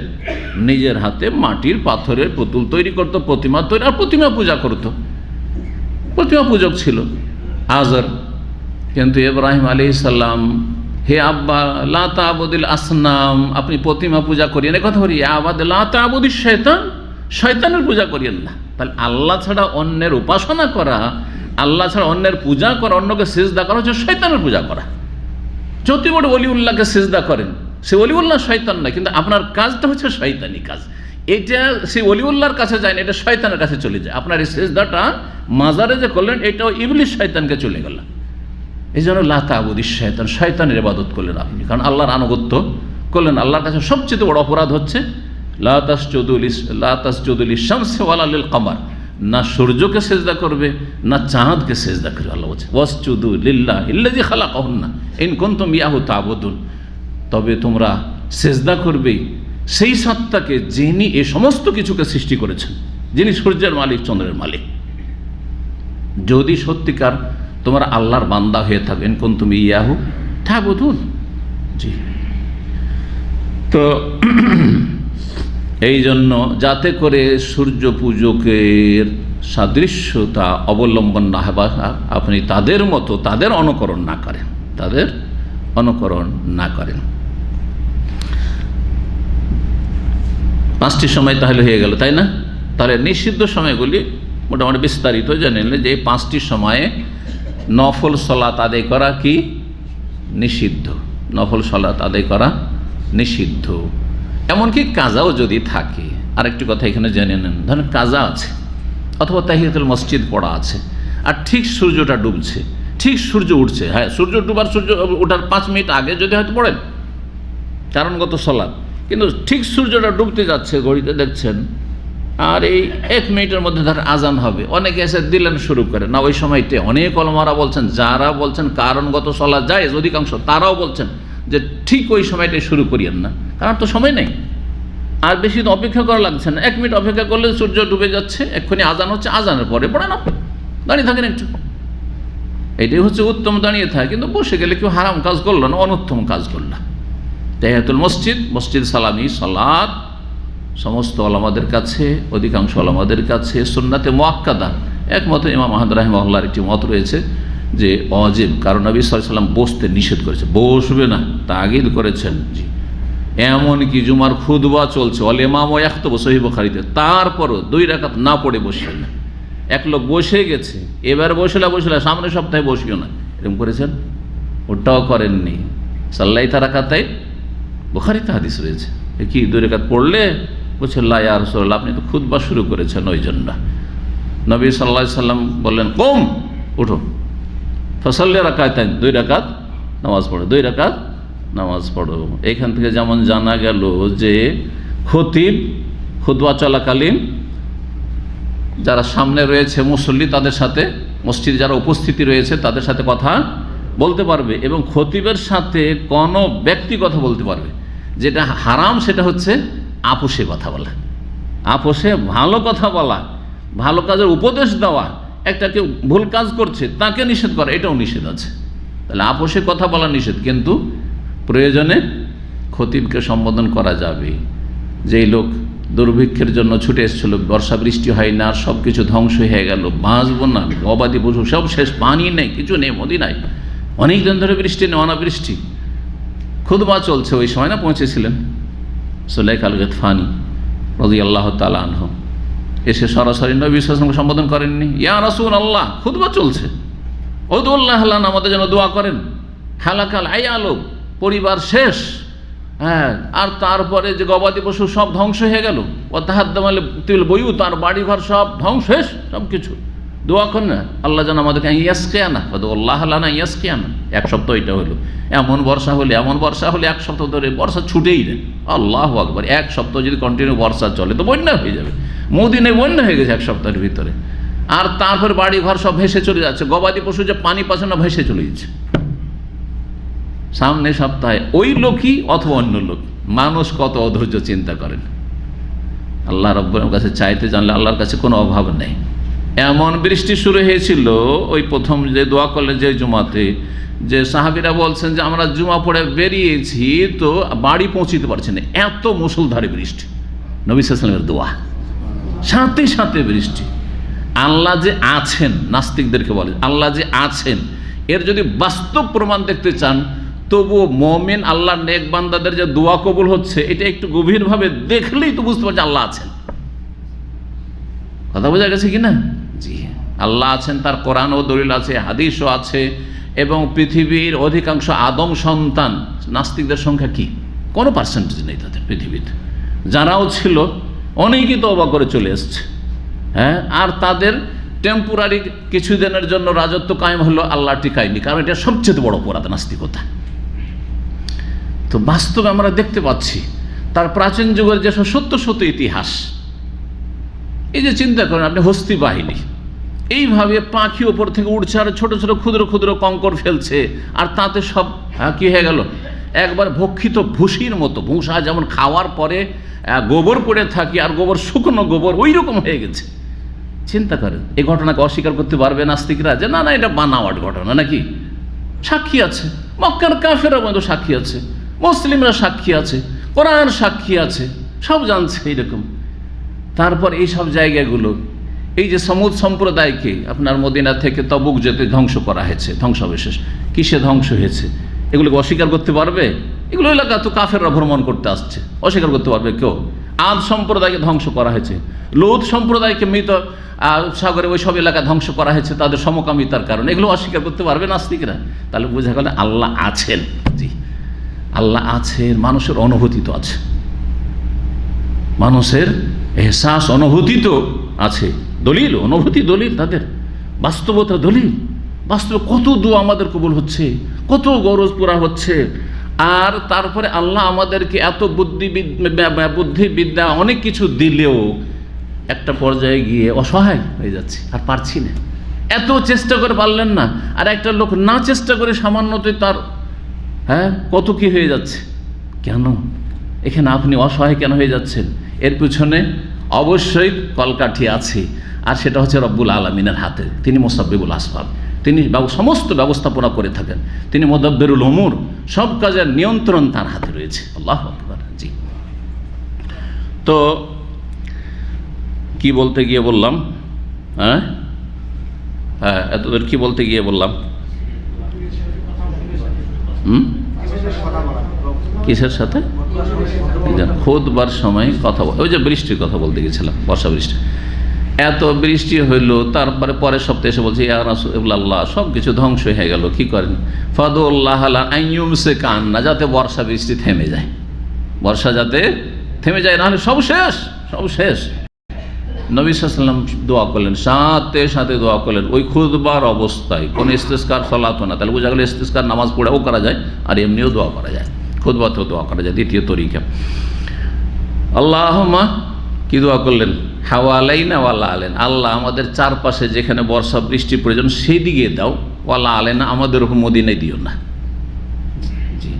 নিজের হাতে মাটির পাথরের পুতুল তৈরি করতো, প্রতিমা তৈরি, আর প্রতিমা পূজা করতো, প্রতিমা পূজক ছিল আজর। কিন্তু ইব্রাহিম আলাইহিস সালাম, হে আব্বা, লা তা'বুদিল আসনাম, আপনি প্রতিমা পূজা করিয়েন, এ কথা বলি, আবাদ লা তা'বুদিশ শাইতান, শয়তানের পূজা করিয়েন না। তাহলে আল্লাহ ছাড়া অন্যের উপাসনা করা, আল্লাহ ছাড়া অন্যের পূজা করা, অন্যকে সিজদা করা হচ্ছে শয়তানের পূজা করা। যতই বড় ওলিউল্লাহকে সিজদা করেন, সে ওলিউল্লাহ শয়তান না, কিন্তু আপনার কাজটা হচ্ছে শয়তানি কাজ। এটা সে ওলিউল্লাহর কাছে যায় না, এটা শয়তানের কাছে চলে যায়। আপনার এই সিজদাটা মাজারে যে করলেন, এটাও ইবলিস শয়তানকে চলে গেল। এই জন্য লা তা'বুদিশ শাইতান, শয়তানের ইবাদত করলেন আপনি, কারণ আল্লাহর আনুগত্য করলেন। আল্লাহর কাছে সবচেয়ে বড় অপরাধ হচ্ছে লা তাসজুদু লিশ-শামসি ওয়ালা লিল-কামার, না সূর্যকে সেজদা করবে, না চাঁদকে সেজদা করবে। আল্লাহ বলছে ওয়াসজুদু লিল্লাহিল্লাযী খালাকাহুন্না ইন কুনতুম ইয়াহু তা'বুদুন, তবে তোমরা সেজদা করবে সেই সত্তাকে যিনি এই সমস্ত কিছুকে সৃষ্টি করেছেন, যিনি সূর্যের মালিক, চন্দ্রের মালিক, যদি সত্যিকার তোমরা আল্লাহর বান্দা হয়ে থাকো। ইন কুনতুম ইয়াহু তা'বুদুন। জি, তো এই জন্য যাতে করে সূর্য পূজকের সাদৃশ্যতা অবলম্বন না হয়, বা আপনি তাদের মতো তাদের অনুকরণ না করেন, তাদের অনুকরণ না করেন। 5টি সময় তাহলে হয়ে গেল, তাই না? তাহলে নিষিদ্ধ সময়গুলি মোটামুটি বিস্তারিত জেনে নিলে যে 5টি সময়ে নফল সালাত আদায় করা কি নিষিদ্ধ, নফল সালাত আদায় করা নিষিদ্ধ। এমনকি কাজাও যদি থাকে, আরেকটি কথা এখানে জেনে নেন, ধরেন কাজা আছে অথবা তাহিয়াতুল মসজিদ পড়া আছে, আর ঠিক সূর্যটা ডুবছে, ঠিক সূর্য উঠছে, হ্যাঁ সূর্য ডুবার, সূর্য ওঠার 5 মিনিট আগে যদি হয়তো পড়েন কারণগত সালাত, কিন্তু ঠিক সূর্যটা ডুবতে যাচ্ছে, ঘড়িতে দেখছেন, আর এই 1 মিনিটের মধ্যে ধর আজান হবে, অনেকে এসে দিলেন শুরু করে না, ওই সময়তে অনেক ওলামারা বলছেন, যারা বলছেন কারণগত সালাত জায়েজ, অধিকাংশ তারাও বলছেন যে ঠিক ওই সময়টাই শুরু করিয়েন না, কারণ তো সময় নেই, আর বেশি অপেক্ষা করা লাগছে না। 1 মিনিট অপেক্ষা করলে সূর্য ডুবে যাচ্ছে, এক্ষুনি আজান হচ্ছে, আজানের পরে পড়েন, আপনি দাঁড়িয়ে থাকেন একটু, এটাই হচ্ছে উত্তম, দাঁড়িয়ে থাকে। কিন্তু বসে গেলে কেউ হারাম কাজ করলো না, অনুত্তম কাজ করল। তাহিয়াতুল মসজিদ, মসজিদ সালামি সালাত সমস্ত ওলামাদের কাছে, অধিকাংশ ওলামাদের কাছে সুন্নাতে মুআক্কাদা। একমত ইমাম আহমদ রাহিমাহুল্লাহর একটি মত রয়েছে যে ওয়াজিব, কারণ নবী সাল্লাল্লাহু আলাইহি ওয়াসাল্লাম বসতে নিষেধ করেছে, বসবে না, তাগিদ করেছেন। জি, এমনকি জুমার খুতবা চলছে, ওয়াল ইমামু ইয়াখতুবু, সহিহ বুখারীতে, তারপরও 2 রাকাত না পড়ে বসবেন না। এক লোক বসে গেছে, এবার বসলে সামনের সপ্তাহে বসিও না, এরকম করেছেন? ওটাও করেননি। সাল্লাইতা রাকাতাই, বুখারীতে হাদিস রয়েছে, কি 2 রাকাত পড়লে বলছে লা ইয়া রাসূলুল্লাহ, আপনি তো খুতবা শুরু করেছেন, ওই জন্য নবী সাল্লাল্লাহু আলাইহি সাল্লাম বললেন কুম, উঠো, ফাসাল্লি রাকাতাইন, 2 রাকাত নামাজ পড়ো, 2 রাকাত নামাজ পড়ো। এখান থেকে যেমন জানা গেল যে খতিব খুতবা চলাকালীন যারা সামনে রয়েছে মুসল্লি, তাদের সাথে মসজিদে যারা উপস্থিতি রয়েছে তাদের সাথে কথা বলতে পারবে, এবং খতিবের সাথে কোনো ব্যক্তি কথা বলতে পারবে। যেটা হারাম সেটা হচ্ছে আপোষে কথা বলা, আপোষে ভালো কথা বলা, ভালো কাজের উপদেশ দেওয়া, একটা কেউ ভুল কাজ করছে তাকে নিষেধ করা, এটাও নিষেধ আছে। তাহলে আপোষে কথা বলা নিষেধ, কিন্তু প্রয়োজনে খতিবকে সম্বোধন করা যাবে। যেই লোক দুর্ভিক্ষের জন্য ছুটে এসেছিল, বর্ষা বৃষ্টি হয় না, আর সব কিছু ধ্বংস হয়ে গেল, বাঁচব না, গবাদি পশু সব শেষ, পানি নেই, কিছু নেই, মদিনায় অনেক দিন ধরে বৃষ্টি নেই, অনাবৃষ্টি, খুতবা চলছে, ওই সময় না পৌঁছেছিলেন সুলাইক আল গিতফানি রাদিয়াল্লাহু তাআলা আনহু, এসে সরাসরি নবী সাল্লাল্লাহু আলাইহি ওয়াসাল্লাম সম্বোধন করেননি, ইয়া রাসূলুল্লাহ, খুতবা চলছে, উদুল্লাহ লানা, আমাদের জন্য দোয়া করেন, হালাকাল আয়ালু, পরিবার শেষ, হ্যাঁ, আর তারপরে যে গবাদি পশু সব ধ্বংস হয়ে গেল, ও তাহাদ্দামাল তিল বইউ, তার বাড়িঘর সব ধ্বংস শেষ, সব কিছু, দোয়া করেন না আল্লাহ যেন আমাদেরকে ইয়াসকিয়ানা, উদুল্লাহ লানা ইয়াসকিয়ানা। এক সপ্তাহ এটা হলো, এমন বর্ষা হলে এক সপ্তাহ ধরে বর্ষা ছুটেই নেই, আল্লাহু আকবার, এক সপ্তাহ যদি কন্টিনিউ বর্ষা চলে তো বন্যা হয়ে যাবে, মদিনায় বন্যা হয়ে গেছে এক সপ্তাহের ভিতরে, আর তারপর বাড়ি ঘর সব ভেসে চলে যাচ্ছে, গবাদি পশু যে পানি পাচ্ছে না ভেসে চলে যাচ্ছে। সামনে সপ্তাহে ওই লোকই অথবা অন্য লোক, মানুষ কত অধৈর্য চিন্তা করেন। আল্লাহ রাব্বুল কাছে চাইতে জানলে আল্লাহর কাছে কোনো অভাব নেই। এমন বৃষ্টি শুরু হয়েছিল ওই প্রথম যে দোয়া করলে যে জুমাতে, যে সাহাবীরা বলছেন যে আমরা জুমা পড়ে বেরিয়েছি তো বাড়ি পৌঁছিতে পারছি না, এত মুষলধারে বৃষ্টি, নবী সাল্লাল্লাহু আলাইহি ওয়াসাল্লামের দোয়া, সাথে সাথে বৃষ্টি। আল্লাহ যে আছেন, নাস্তিকদেরকে বলে আল্লাহ যে আছেন, এর যদি বাস্তব প্রমাণ দেখতে চান, তবুও মুমিন আল্লাহর নেক বান্দাদের যে দোয়া কবুল হচ্ছে, এটা একটু গভীরভাবে দেখলেই তো বুঝতে পারছে আল্লাহ আছেন। কথা বোঝা গেছে কি না? জি, আল্লাহ আছেন, তার কোরআন ও দলিল আছে, হাদিসও আছে, এবং পৃথিবীর অধিকাংশ আদম সন্তান, নাস্তিকদের সংখ্যা কি, কোনো পার্সেন্টেজ নেই তাদের পৃথিবীতে, যারাও ছিল অনেকেই তওবা করে চলে এসছে, হ্যাঁ, আর তাদের টেম্পোরারি কিছুদিনের জন্য রাজত্ব কায়েম হলো, আল্লাহ টিকায়নি, কারণ এটা সবচেয়ে বড় অপরাধ নাস্তিকতা। তো বাস্তবে আমরা দেখতে পাচ্ছি তার প্রাচীন যুগের যেসব সত্য সত্য ইতিহাস, এই যে চিন্তা করেন আপনি, হস্তি বাহিনী এইভাবে পাখি ওপর থেকে উঠছে আর ছোট ছোট ক্ষুদ্র ক্ষুদ্র কঙ্কর ফেলছে, আর তাতে সব কি হয়ে গেল, একবার ভক্ষিত ভুসির মতো, ভুসা যেমন খাওয়ার পরে গোবর পড়ে থাকে, আর গোবর শুকনো গোবর ওই রকম হয়ে গেছে। চিন্তা করেন, এই ঘটনাকে অস্বীকার করতে পারবে নাস্তিকরা যে না না এটা বানাওয়াট ঘটনা নাকি? সাক্ষী আছে, মক্কার কাফেররা মতো সাক্ষী আছে, মুসলিমরা সাক্ষী আছে, কোরআন সাক্ষী আছে, সব জানছে এইরকম। তারপর এই সব জায়গাগুলো, এই যে সমুদ সম্প্রদায়কে আপনার মদিনা থেকে তবুক যেতে ধ্বংস করা হয়েছে, ধ্বংসাবশেষ কিসে ধ্বংস হয়েছে, এগুলোকে অস্বীকার করতে পারবে? এগুলো এলাকা তো কাফেররা ভ্রমণ করতে আসছে, অস্বীকার করতে পারবে কেউ? আদ সম্প্রদায়কে ধ্বংস করা হয়েছে, লুত সম্প্রদায়কে মৃত সাগরে ওই সব এলাকা ধ্বংস করা হয়েছে তাদের সমকামিতার কারণে, এগুলো অস্বীকার করতে পারবে নাস্তিকরা? তাহলে বোঝা গেল আল্লাহ আছেন। জি, আল্লাহ আছেন, মানুষের অনুভূতি তো আছে, মানুষের এহসাস অনুভূতি তো আছে, দলিল অনুভূতি, দলিল তাদের বাস্তবতা, দলিল বাস্তবে কত দোয়া আমাদের কবুল হচ্ছে, কত গরজ পুরা হচ্ছে, আর তারপরে আল্লাহ আমাদেরকে এত বুদ্ধিবিদ্যা অনেক কিছু দিলেও একটা পর্যায়ে গিয়ে অসহায় হয়ে যাচ্ছে, আর পারছি না, এত চেষ্টা করে পারলেন না, আর একটা লোক না চেষ্টা করে সামান্যতে তার কত কি হয়ে যাচ্ছে। কেন এখানে আপনি অসহায় কেন হয়ে যাচ্ছেন? এর পিছনে অবশ্যই কলকাঠি আছে, আর সেটা হচ্ছে রব্বুল আলামিনের হাতে। তিনি মুসাব্বিবুল আসবাব, তিনি সমস্ত ব্যবস্থাপনা করে থাকেন, তিনি মুদাব্বিরুল উমুর, সব কাজের নিয়ন্ত্রণ তার হাতে রয়েছে। আল্লাহু আকবার। জি, তো কি বলতে গিয়ে বললাম, এতদের কি বলতে গিয়ে বললাম, কিসের সাথে? খুতবার সময় কথা, ওই যে বৃষ্টির কথা বলতে গেছিলাম, বর্ষা বৃষ্টি, এত বৃষ্টি হইল, তারপরে পরের সপ্তাহে এসে বলছে ইয়া রাসূলুল্লাহ সব কিছু ধ্বংস হয়ে গেল, কি করেন? ফাদুল্লাহ আলা আইয়ুমসিকা আন্না, যাতে বর্ষা বৃষ্টি থেমে যায়, বর্ষা যাতে থেমে যায়, নাহলে সব শেষ, সব শেষ। নবী সাল্লাল্লাহু আলাইহি ওয়াসাল্লাম দোয়া করলেন, সাথে সাথে দোয়া করলেন, ওই খুতবার অবস্থায়, কোনো ইস্তিসকার সালাত না, তাহলে বোঝা গেল ইস্তিসকার নামাজ পড়েও করা যায়, আর এমনিও দোয়া করা যায়, খুতবাতেও দোয়া করা যায়। দ্বিতীয় তরিকা, আল্লাহুম্মা, কি দোয়া করলেন? হাওয়ালাইনা ওয়ালা আলেন, আল্লাহ আমাদের চারপাশে যেখানে বর্ষা বৃষ্টি প্রয়োজন সেই দিকে দাও, ওয়ালা আলেনা আমাদের উপর মদিনায় দিও না। জি,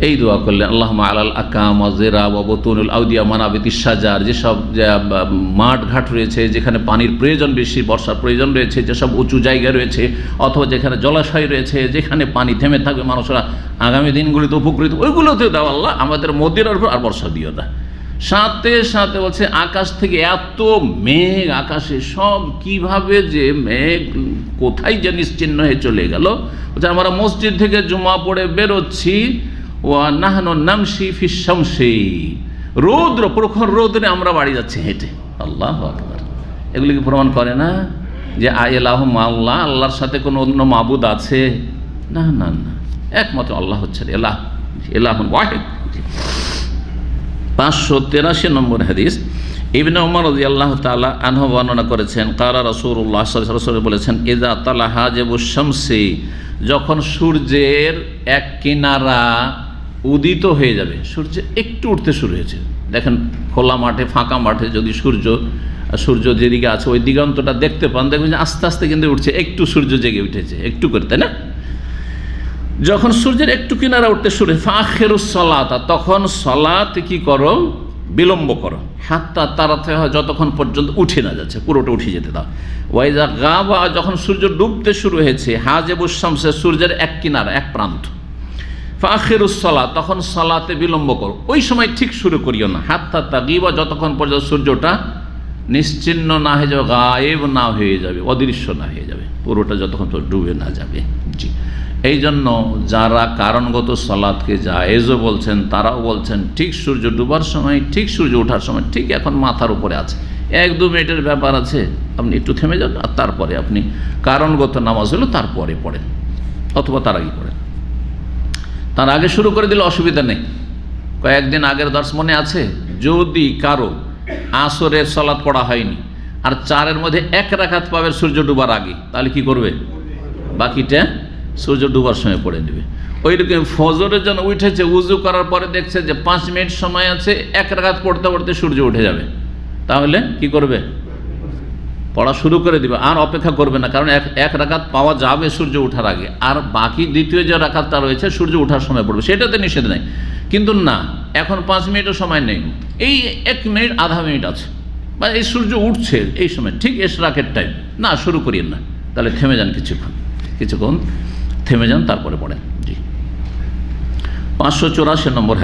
এই দোয়া করলেন। আল্লাহুম্মা আলাল আকাম ওয়া যিরা ওয়া বুতুনুল আউদিয়া মানাবিতিশ শাজার, যেসব মাঠ ঘাট রয়েছে যেখানে পানির প্রয়োজন বেশি, বর্ষার প্রয়োজন রয়েছে, যেসব উঁচু জায়গা রয়েছে অথবা যেখানে জলাশয় রয়েছে, যেখানে পানি থেমে থাকবে, মানুষরা আগামী দিনগুলিতে উপকৃত, ওইগুলোতে দাও আল্লাহ, আমাদের মদিনার উপর আর বর্ষা দিও না। সাথে সাথে বলছে আকাশ থেকে এত মেঘ, আকাশে সব কিভাবে যে মেঘ কোথায় যে নিশ্চিহ্ন হয়ে চলে গেল। বলছে আমরা মসজিদ থেকে জুমা পড়ে বেরোচ্ছি, ওয়া নাহনু নামশি ফিশ শামসি, রৌদ্র, প্রখর রৌদ্রে আমরা বাড়ি যাচ্ছি হেঁটে। আল্লাহু আকবার। এগুলি কি প্রমাণ করে না যে আইলাহু আল্লাহ, আল্লাহর সাথে কোনো অন্য মাবুদ আছে? না না না, একমাত্র আল্লাহ হচ্ছেন এলাহ, এলাহুন ওয়াহিদ। 583 নম্বর হাদিস, ইবনে ওমর রাদিয়াল্লাহু তাআলা আনহু বর্ণনা করেছেন, ক্বালা রাসূলুল্লাহ সাল্লাল্লাহু আলাইহি ওয়াসাল্লাম বলেছেন, ইযা তালা হাজিবুশ শামসি, যখন সূর্যের এক কিনারা উদিত হয়ে যাবে, সূর্য একটু উঠতে শুরু হয়েছে, দেখেন খোলা মাঠে, ফাঁকা মাঠে যদি সূর্য যেদিকে আছে ওই দিগন্তটা দেখতে পান, দেখবেন যে আস্তে আস্তে কিন্তু উঠছে, একটু সূর্য জেগে উঠেছে, একটু করে, তাই না? যখন সূর্যের একটু কিনারা উঠতে শুরু হয়, ফাখিরুস সালাতা, তখন সালাত কি করো? বিলম্ব করো। হাত্তা তারাতে হয়, যতক্ষণ পর্যন্ত উঠে না যাচ্ছে, পুরোটা উঠে যেতে দাও। ওয়াইজা গাবা, যখন সূর্য ডুবতে শুরু হয়েছে, হাজিবুশ শামসে, সূর্যের এক কিনারা, এক প্রান্ত, ফাখিরুস সালাত, তখন সালাতে বিলম্ব করো, ওই সময় ঠিক শুরু করিও না। হাত্তা তাগিবা, যতক্ষণ পর্যন্ত সূর্যটা নিশ্চিহ্ন না হয়ে যাবে, গায়েব না হয়ে যাবে, অদৃশ্য না হয়ে যাবে, পুরোটা যতক্ষণ ডুবে না যাবে। জি, এই জন্য যারা কারণগত সালাতকে জায়েজও বলছেন, তারাও বলছেন ঠিক সূর্য ডুবার সময়, ঠিক সূর্য ওঠার সময়, ঠিক এখন মাথার উপরে আছে, 1-2 মিনিটের ব্যাপার আছে, আপনি একটু থেমে যান, আর তারপরে আপনি কারণগত নামাজ হলো তারপরে পড়েন, অথবা তার আগে পড়েন। তার আগে শুরু করে দিলে অসুবিধা নেই। কয়েকদিন আগের দর্শ মনে আছে, যদি কারো আসরের সালাত পড়া হয়নি আর 4-এর মধ্যে 1 রাকাত পাবে সূর্য ডুবার আগে, তাহলে কি করবে? বাকিটা সূর্য ডুবার সময় পড়ে নেবে। ওই রকম ফজরের জন্য উঠেছে, উজু করার পরে দেখছে যে 5 মিনিট সময় আছে, 1 রাকাত পড়তে পড়তে সূর্য উঠে যাবে, তাহলে কি করবে? পড়া শুরু করে দিবে, আর অপেক্ষা করবে না, কারণ এক রাকাত পাওয়া যাবে সূর্য ওঠার আগে, আর বাকি দ্বিতীয় যে রাকাতটা রয়েছে সূর্য ওঠার সময় পড়বে, সেটাতে নিষেধ নেই। কিন্তু না, এখন 5 মিনিটও সময় নেই, এই 1 মিনিট, আধা মিনিট আছে, বা এই সূর্য উঠছে এই সময়, ঠিক ইশরাকের টাইম, না শুরু করিয়েন না, তাহলে থেমে যান, কিছুক্ষণ থেমে যান, তারপরে পড়েন। জি, 584 নম্বর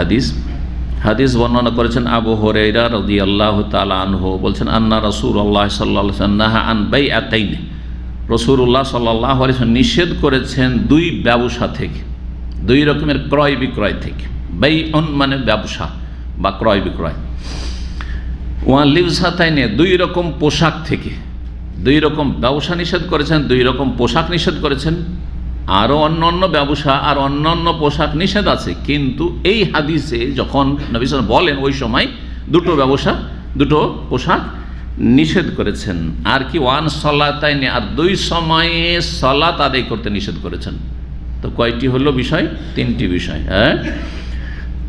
হাদিস বর্ণনা করেছেন আবু হুরায়রা রাদিয়াল্লাহু তাআলা আনহু, বলছেন আন্না রাসূলুল্লাহ সাল্লাল্লাহু আলাইহি ওয়াসাল্লাম নাহা আন বাইআতাইন, রাসূলুল্লাহ সাল্লাল্লাহু আলাইহি ওয়াসাল্লাম নিষেধ করেছেন 2 ব্যবসা থেকে, 2 রকমের ক্রয় বিক্রয় থেকে। বাইউন মানে ব্যবসা বা ক্রয় বিক্রয়, ওয়া লিবসাতাইনে 2 রকম পোশাক থেকে, 2 রকম ব্যবসা নিষেধ করেছেন, 2 রকম পোশাক নিষেধ করেছেন। আরও অন্যান্য ব্যবসা আর অন্যান্য পোশাক নিষেধ আছে, কিন্তু এই হাদিসে যখন নবী সাল্লাল্লাহু আলাইহি ওয়াসাল্লাম বলেন ওই সময় 2টো ব্যবসা, 2টো পোশাক নিষেধ করেছেন। আর কি? ওয়ান সালাতাইনে, আর 2 সময়ে সালাত আদায় করতে নিষেধ করেছেন। তো কয়টি হলো বিষয়? 3টি বিষয়। হ্যাঁ,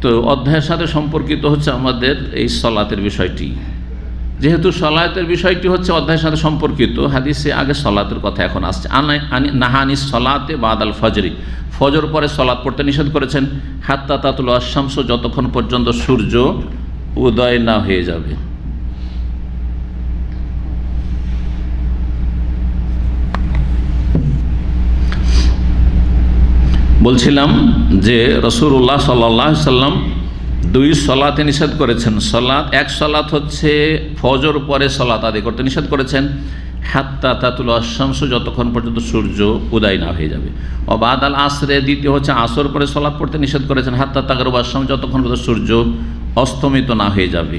তো অধ্যায়ের সাথে সম্পর্কিত হচ্ছে আমাদের এই সালাতের বিষয়টি। যেহেতু সালাতের বিষয়টি হচ্ছে অধ্যায়ের সাথে সম্পর্কিত, হাদিসে আগে সালাতের কথা এখন আসছে। নাহানি সালাতে বাদাল ফজরি, ফজর পরে সালাত পড়তে নিষেধ করেছেন। হাত্তা তাতুল আশ-শামস, যতক্ষণ পর্যন্ত সূর্য উদয় না হয়ে যাবে। বলছিলাম যে রাসূলুল্লাহ সাল্লাল্লাহু আলাইহি ওয়াসাল্লাম 2 সালাতে নিষেধ করেছেন। সালাত, এক সালাত হচ্ছে ফজর পরে সালাত আদায় করতে নিষেধ করেছেন, হাত্তা তাতুল আশ-শামস, যতক্ষণ পর্যন্ত সূর্য উদয় না হয়ে যাবে। ও বাদাল আসরে, দ্বিতীয় হচ্ছে আসর পরে সালাত পড়তে নিষেধ করেছেন, হাত্তা তাগরুবা আশ-শামস, যতক্ষণ পর্যন্ত সূর্য অস্তমিত না হয়ে যাবে।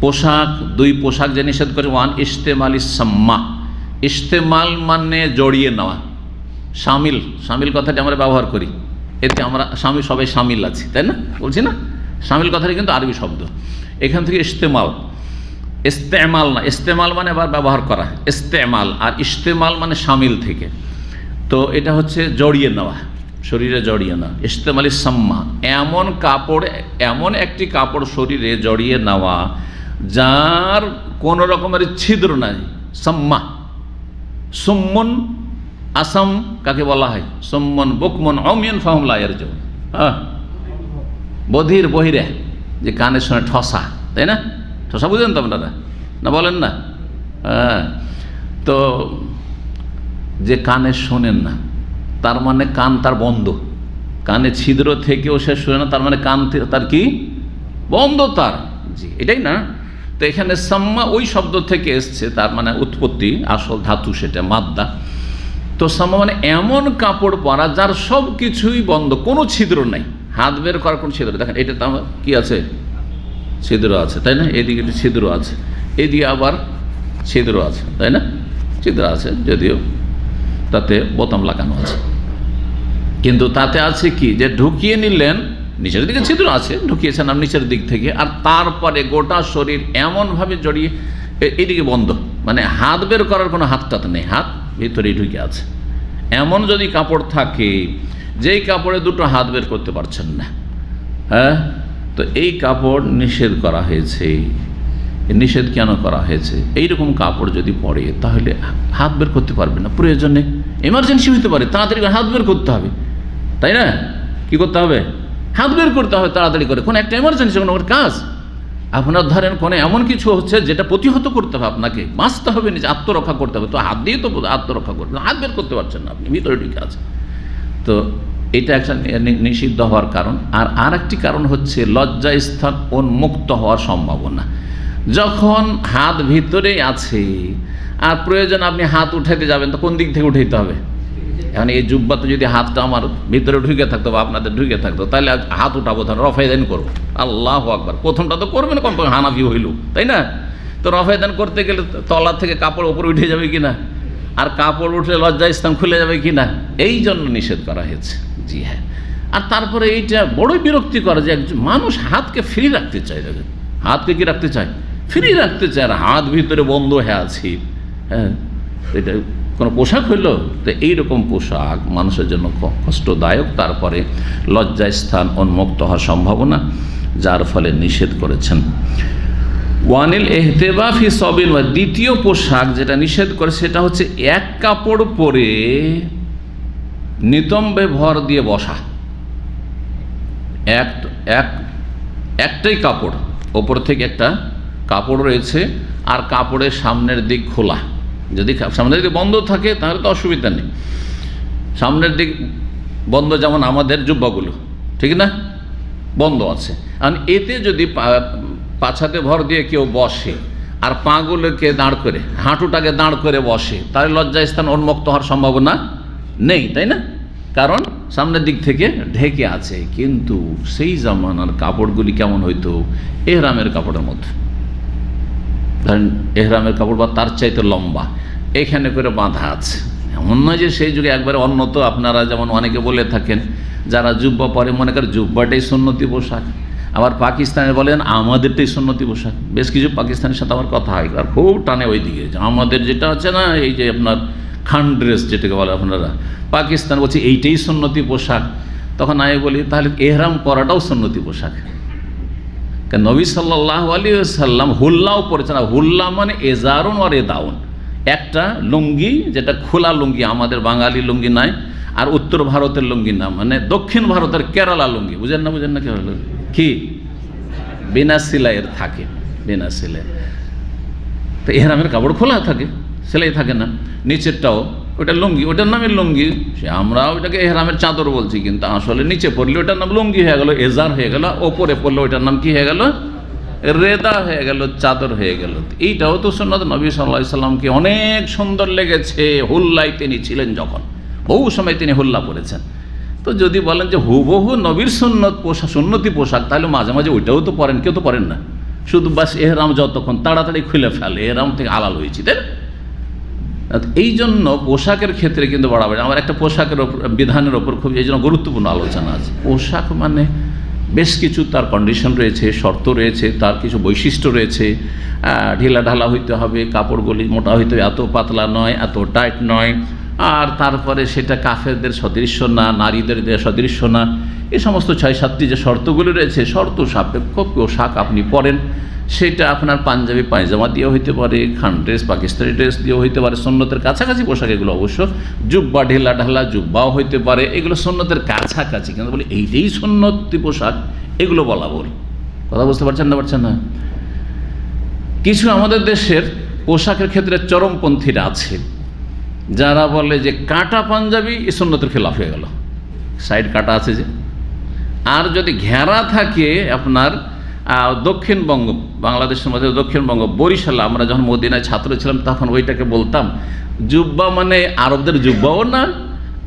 পোশাক, 2 পোশাক যে নিষেধ করে, ওয়ান ইস্তেমালিস সাম্মা, ইস্তেমাল মানে জড়িয়ে নেওয়া, শামিল কথাটি আমরা ব্যবহার করি, এতে আমরা সবাই শামিল আছি, তাই না? বলছি না, শামিল কথাটি কিন্তু আরবি শব্দ, এখান থেকে ইস্তেমাল না, ইস্তেমাল মানে আবার ব্যবহার করা, ইস্তেমাল, আর ইস্তেমাল মানে শামিল থেকে। তো এটা হচ্ছে জড়িয়ে নেওয়া, শরীরে জড়িয়ে নেওয়া। ইস্তেমালি সাম্মা, এমন একটি কাপড় শরীরে জড়িয়ে নেওয়া যার কোনো রকমের ছিদ্র নাই, সাম্মা। সুম্মুন আসাম কাকে বলা হয়? সুম্মুন বুকমুন উমিয়ুন ফাহুম লা ইয়ারজুন। বধির বহিরে, যে কানে শুনে ঠসা, তাই না? ঠসা বুঝেন তো আপনারা, না বলেন না? তো যে কানে শোনেন না, তার মানে কান তার বন্ধ, কানে ছিদ্র থেকেও সে শোনে না, তার মানে কান তার কি বন্ধ তার। জি, এটাই না? তো এখানে সাম্মা ওই শব্দ থেকে এসছে, তার মানে উৎপত্তি, আসল ধাতু সেটা মাদ্দা। তো সাম্মা মানে এমন কাপড় পরা যার সব কিছুই বন্ধ, কোনো ছিদ্র নাই, হাত বের করার কোনো ছিদ্র। দেখেন এটা তো আমার কি আছে, ছিদ্র আছে, তাই না? এদিকে ছিদ্র আছে, এদিকে আবার ছিদ্র আছে, তাই না? ছিদ্র আছে, যদিও তাতে বোতাম লাগানো আছে, কিন্তু তাতে আছে কি, যে ঢুকিয়ে নিলেন, নিচের দিকে ছিদ্র আছে, ঢুকিয়েছেন আপনি নিচের দিক থেকে, আর তারপরে গোটা শরীর এমনভাবে জড়িয়ে এদিকে বন্ধ, মানে হাত বের করার কোনো হাতটাতে নেই, হাত ভিতরেই ঢুকে আছে। এমন যদি কাপড় থাকে, যেই কাপড়ে দুটো হাত বের করতে পারছেন না, হ্যাঁ, তো এই কাপড় নিষেধ করা হয়েছে। নিষেধ কেন করা হয়েছে? এইরকম কাপড় যদি পরে তাহলে হাত বের করতে পারবে না, প্রয়োজনে এমার্জেন্সি হতে পারে, তাড়াতাড়ি করে হাত বের করতে হবে, তাই না? কি করতে হবে? হাত বের করতে হবে তাড়াতাড়ি করে, কোনো একটা এমার্জেন্সি, কোনো কাজ আপনার ধরেন কোনো এমন কিছু হচ্ছে যেটা প্রতিহত করতে হবে, আপনাকে বাঁচতে হবে, নিজে আত্মরক্ষা করতে হবে, তো হাত দিয়ে তো আত্মরক্ষা করতে, হাত বের করতে পারছেন না আপনি, ভিতরে ঢুকে আছে। তো এটা একটা নিষিদ্ধ হওয়ার কারণ। আর একটি কারণ হচ্ছে লজ্জাস্থান উন্মুক্ত হওয়ার সম্ভাবনা। যখন হাত ভিতরে আছে আর প্রয়োজন আপনি হাত উঠাইতে যাবেন, তো কোন দিক থেকে উঠাইতে হবে? এখন এই জুব্বাতে যদি হাতটা আমার ভিতরে ঢুকে থাকতো বা আপনাদের ঢুকে থাকতো, তাহলে হাত উঠাবো, ধরেন রফায়দান করবো, আল্লাহু আকবার, প্রথমটা তো করবেন, কম হানাফি হইল, তাই না? তো রফায়দান করতে গেলে তলা থেকে কাপড় উপরে উঠে যাবে কিনা, আর কাপড় উঠলে লজ্জাস্থান খুলে যাবে কিনা, এই জন্য নিষেধ করা হয়েছে। জি হ্যাঁ। আর তারপরে এইটা বড়ই বিরক্তি করে যে একজন মানুষ হাতকে ফ্রি রাখতে চায়, হাতকে কি রাখতে চায়? ফ্রি রাখতে চায়, আর হাত ভিতরে বন্ধ হয়ে আছি। হ্যাঁ, এটা কোনো পোশাক হইল? তো এইরকম পোশাক মানুষের জন্য কষ্টদায়ক, তারপরে লজ্জাস্থান উন্মুক্ত হওয়ার সম্ভাবনা, যার ফলে নিষেধ করেছেন। ওয়ানিল এহতেবা ফি সবিল, দ্বিতীয় পোশাক যেটা নিষেধ করে সেটা হচ্ছে এক কাপড় পরে নিতম্বে ভর দিয়ে বসা। একটাই কাপড়, ওপর থেকে একটা কাপড় রয়েছে, আর কাপড়ের সামনের দিক খোলা। যদি সামনের দিক বন্ধ থাকে তাহলে তো অসুবিধা নেই, সামনের দিক বন্ধ, যেমন আমাদের জুব্বাগুলো, ঠিক না, বন্ধ আছে। আর এতে যদি পাছাতে ভর দিয়ে কেউ বসে আর পাগুলোকে দাঁড় করে, হাঁটুটাকে দাঁড় করে বসে, তাহলে লজ্জাস্থান উন্মুক্ত হওয়ার সম্ভাবনা নেই, তাই না? কারণ সামনের দিক থেকে ঢেকে আছে। কিন্তু সেই জামানার কাপড়গুলি কেমন হইতো? এহরামের কাপড়ের মধ্যে, ধরেন এহরামের কাপড় বা তার চাইতে লম্বা, এখানে করে বাঁধা আছে। এমন নয় যে সেই যুগে একবারে উন্নত, আপনারা যেমন অনেকে বলে থাকেন যারা জুব্বা পরে, মনে করেন জুব্বাটাই সুন্নতি পোশাক, আবার পাকিস্তানে বলেন আমাদেরটাই সুন্নতি পোশাক। বেশ কিছু পাকিস্তানের সাথে আমার কথা হয়, আর খুব টানে ওই দিকে, আমাদের যেটা আছে না, এই যে আপনার খান ড্রেস যেটাকে বলে আপনারা, পাকিস্তান বলছে এইটাই সুন্নতি পোশাক। তখন আমি বলি তাহলে এহরাম পরাটাও সুন্নতি পোশাক। কারণ নবী সাল্লাল্লাহু আলাইহি ওয়াসাল্লাম হুল্লাও পরেছেন। হুল্লা মানে এজারুন আর এদাউন, একটা লুঙ্গি যেটা খোলা লুঙ্গি, আমাদের বাঙালি লুঙ্গি নাই, আর উত্তর ভারতের লুঙ্গি না, মানে দক্ষিণ ভারতের কেরালা লুঙ্গি, বুঝেন না কেরালা কি বিনা সেলাইয়ের থাকে, বিনা সেলাই। তো এহরামের কাপড় খোলা থাকে, সেলাই থাকে না। নিচেরটাও ওটা লুঙ্গি, ওটার নামে লুঙ্গি, সে আমরা ওইটাকে এহরামের চাদর বলছি, কিন্তু আসলে নিচে পড়লে ওটার নাম লুঙ্গি হয়ে গেল, এজার হয়ে গেল, ওপরে পড়লে ওইটার নাম কি হয়ে গেল, রেদা হয়ে গেল, চাদর হয়ে গেল। এইটাও তো সুন্নাত। নবী সাল্লাল্লাহু আলাইহি সাল্লামকে অনেক সুন্দর লেগেছে, হুল্লাই তিনি ছিলেন যখন, বহু সময় তিনি হুল্লা পরেছেন। তো যদি বলেন যে হুবহু নবীর সুন্নত পোশাক, সুন্নতি পোশাক, তাহলে মাঝে মাঝে ওইটাও তো পরেন, কেউ তো পরেন না, শুধু বাস এহরাম যতক্ষণ তাড়াতাড়ি খুলে ফেলে, এহরাম থেকে আলাল হয়েছি, তাই না? এই জন্য পোশাকের ক্ষেত্রে কিন্তু বাড়াবাড়ি। আমার একটা পোশাকের বিধানের ওপর খুব এই জন্য গুরুত্বপূর্ণ আলোচনা আছে। পোশাক মানে বেশ কিছু তার কন্ডিশন রয়েছে, শর্ত রয়েছে, তার কিছু বৈশিষ্ট্য রয়েছে। ঢিলা ঢালা হইতে হবে, কাপড়গুলি মোটা হইতে হবে, এত পাতলা নয়, এত টাইট নয়, আর তারপরে সেটা কাফেরদের সদৃশ্য না, নারীদের সদৃশ্য না, এই সমস্ত 6-7টি যে শর্তগুলো রয়েছে, শর্ত সাপেক্ষ পোশাক আপনি পরেন। সেটা আপনার পাঞ্জাবি পায়জামা দিয়েও হইতে পারে, খান ড্রেস পাকিস্তানি ড্রেস দিয়েও হইতে পারে, সুন্নতের কাছাকাছি পোশাক এগুলো অবশ্য। জুব্বা ঢিলা ঢালা জুব্বাও হইতে পারে, এগুলো সুন্নতের কাছাকাছি। কিন্তু বলি এইটাই সুন্নতি পোশাক, এগুলো বলা বল। কথা বুঝতে পারছেন না? কিছু আমাদের দেশের পোশাকের ক্ষেত্রে চরমপন্থীরা আছে, যারা বলে যে কাটা পাঞ্জাবি এই সুন্নতের খেলাফ হয়ে গেল, সাইড কাটা আছে যে। আর যদি ঘেরা থাকে আপনার দক্ষিণবঙ্গ, বাংলাদেশের মধ্যে দক্ষিণবঙ্গ বরিশালে, আমরা যখন মদিনায় ছাত্র ছিলাম তখন ওইটাকে বলতাম জুব্বা, মানে আরবদের জুব্বাও না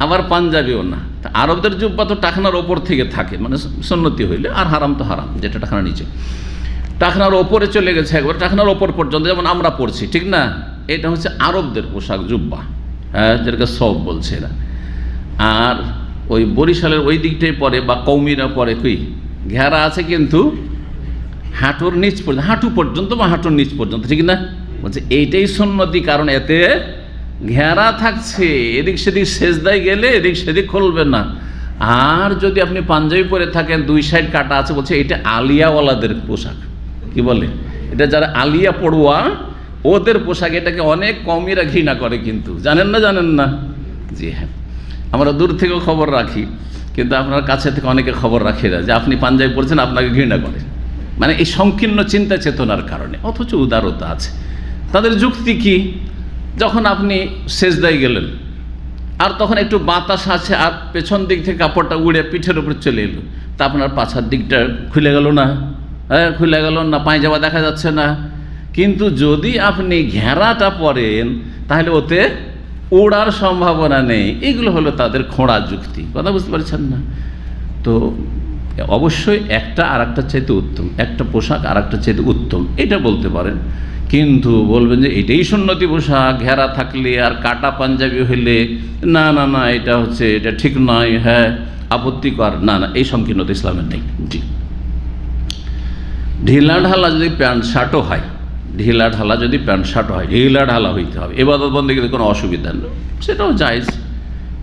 আবার পাঞ্জাবিও না। আরবদের জুব্বা তো টাকনার ওপর থেকে থাকে, মানে সুন্নতি হইলে, আর হারাম তো হারাম, যেটা টাকনার নিচে। টাকনার ওপরে চলে গেছে একবার, টাকনার ওপর পর্যন্ত, যেমন আমরা পড়ছি, ঠিক না? এটা হচ্ছে আরবদের পোশাক জুব্বা, হ্যাঁ, যেটাকে সব বলছে এরা। আর ওই বরিশালের ওই দিকটাই পরে, বা কৌমিরা পরে কি ঘেরা আছে কিন্তু হাঁটুর নিচ পর্যন্ত, হাঁটু পর্যন্ত বা হাঁটুর নিচ পর্যন্ত, ঠিক না? বলছে এইটাই সুন্নতি, কারণ এতে ঘেরা থাকছে, এদিক সেদিক সেজদায় গেলে এদিক সেদিক খুলবে না। আর যদি আপনি পাঞ্জাবি পরে থাকেন, 2 সাইড কাটা আছে, বলছে এটা আলিয়াওয়ালাদের পোশাক। কি বলে? এটা যারা আলিয়া পড়ুয়া ওদের পোশাক। এটাকে অনেক কমিরা ঘৃণা করে, কিন্তু জানেন না? জি হ্যাঁ, আমরা দূর থেকেও খবর রাখি, কিন্তু আপনার কাছে থেকে অনেকে খবর রাখে না যে আপনি পাঞ্জাবি পড়ছেন, আপনাকে ঘৃণা করে, মানে এই সংকীর্ণ চিন্তা চেতনার কারণে। অথচ উদারতা আছে। তাদের যুক্তি কি? যখন আপনি সেজদায় গেলেন আর তখন একটু বাতাস আছে, আর পেছন দিক থেকে কাপড়টা উড়ে পিঠের উপর চলে এলো, তা আপনার পাছার দিকটা খুলে গেল না? হ্যাঁ, খুলে গেল না, পায়জামা দেখা যাচ্ছে না। কিন্তু যদি আপনি ঘেরাটা পরেন, তাহলে ওতে ওড়ার সম্ভাবনা নেই। এগুলো হলো তাদের খোঁড়া যুক্তি। কথা বুঝতে পারছেন না? তো অবশ্যই একটা আর একটা চাইতে উত্তম, একটা পোশাক আর একটা চাইতে উত্তম, এটা বলতে পারেন। কিন্তু বলবেন যে এটাই সুন্নতি পোশাক, ঘেরা থাকলে আর কাটা পাঞ্জাবি হইলে না, এটা ঠিক নয়, হ্যাঁ আপত্তিকর, না, এই সংকীর্ণতা ইসলামের নেই। জি, ঢিলা ঢালা যদি প্যান্ট শার্টও হয়, ঢিলা ঢালা হইতে হবে, ইবাদত বন্দেগীতে কোনো অসুবিধা নেই, সেটাও জায়েজ।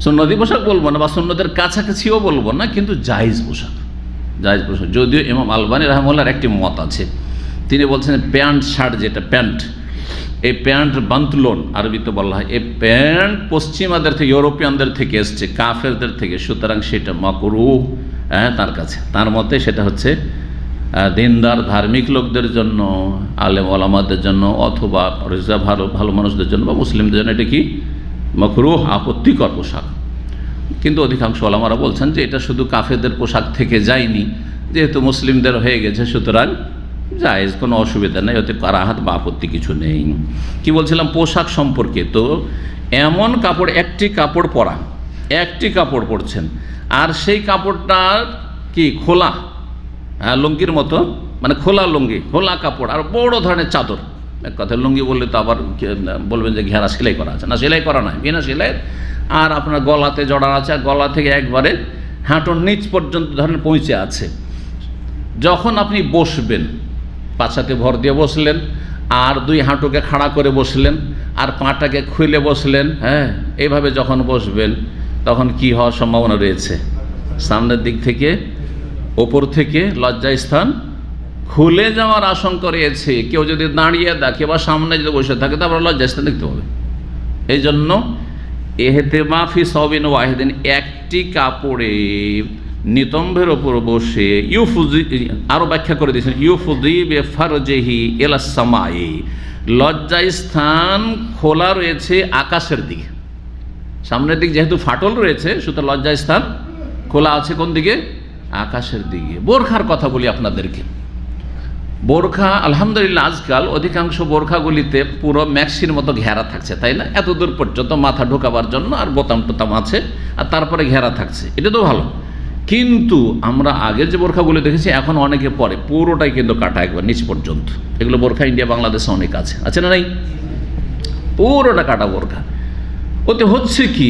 সুন্নতি পোশাক বলবো না, বা সুন্নতের কাছাকাছিও বলবো না, কিন্তু জায়েজ পোশাক। যদিও ইমাম আলবানী রাহমাহুল্লাহর একটি মত আছে, তিনি বলছেন প্যান্ট শার্ট, যেটা প্যান্ট, এই প্যান্ট বান্তলন আরবিতে বলা হয়, এই প্যান্ট পশ্চিমাদের থেকে, ইউরোপিয়ানদের থেকে এসছে, কাফেরদের থেকে, সুতরাং সেটা মাকরুহ। হ্যাঁ, তার মতে সেটা হচ্ছে দিনদার ধার্মিক লোকদের জন্য, আলেম ওলামাদের জন্য, অথবা ভালো মানুষদের জন্য বা মুসলিমদের জন্য এটা কি মাকরুহ, আপত্তিকর পোশাক। কিন্তু অধিকাংশ ওলামারা বলছেন যে এটা শুধু কাফেরদের পোশাক থেকে যায়নি, যেহেতু মুসলিমদের হয়ে গেছে, সুতরাং জায়েজ, কোনো অসুবিধা নেই, ওতে কারাহাত বা আপত্তি কিছু নেই। কি বলছিলাম পোশাক সম্পর্কে? তো এমন কাপড়, একটি কাপড় পরা, একটি কাপড় পরছেন, আর সেই কাপড়টা কি খোলা, লুঙ্গির মতো, মানে খোলা লুঙ্গি, খোলা কাপড়, আর বড় ধরনের চাদর। এক কথায় লুঙ্গি বললে তো আবার বলবেন যে ঘেরা সেলাই করা আছে, না সেলাই করা নয়, বিনা সেলাই, আর আপনার গলাতে জড়ানো আছে, আর গলা থেকে একবারে হাঁটুর নিচ পর্যন্ত ধরেন পৌঁছে আছে। যখন আপনি বসবেন, পাছাতে ভর দিয়ে বসলেন, আর 2 হাঁটুকে খাড়া করে বসলেন, আর পাটাকে খুলে বসলেন, হ্যাঁ, এইভাবে যখন বসবেন, তখন কি হওয়ার সম্ভাবনা রয়েছে? সামনের দিক থেকে, ওপর থেকে লজ্জাস্থান খুলে যাওয়ার আশঙ্কা রয়েছে। কেউ যদি দাঁড়িয়ে দেখে বা সামনে যদি বসে থাকে, তারপর লজ্জাস্থান দেখতে হবে। এই জন্য এহতেমাফি সবিন ওয়াহিদিন, একটি কাপড়ে নিতম্বের ওপর বসে, আরও ব্যাখ্যা করে দিয়েছেন, ইউফুদি বেফারজেহি এলাসামাই, লজ্জাস্থান খোলা রয়েছে আকাশের দিকে, সামনের দিক যেহেতু ফাটল রয়েছে, সুতরাং লজ্জাস্থান খোলা আছে কোন দিকে? আকাশের দিকে। বোরখার কথা বলি আপনাদেরকে। বোরখা আলহামদুলিল্লাহ আজকাল অধিকাংশ বোরখাগুলিতে পুরো ম্যাক্সির মতো ঘেরা থাকছে, তাই না? এত দূর পর্যন্ত মাথা ঢোকাবার জন্য, আর বোতাম টোতাম আছে, আর তারপরে ঘেরা থাকছে, এটা তো ভালো। কিন্তু আমরা আগের যে বোরখাগুলি দেখেছি, এখন অনেকে পরে পুরোটাই কিন্তু কাটা একবার নিচ পর্যন্ত। এগুলো বোরখা ইন্ডিয়া বাংলাদেশে অনেক আছে না নাই? পুরোটা কাটা বোরখা। ওতে হচ্ছে কি,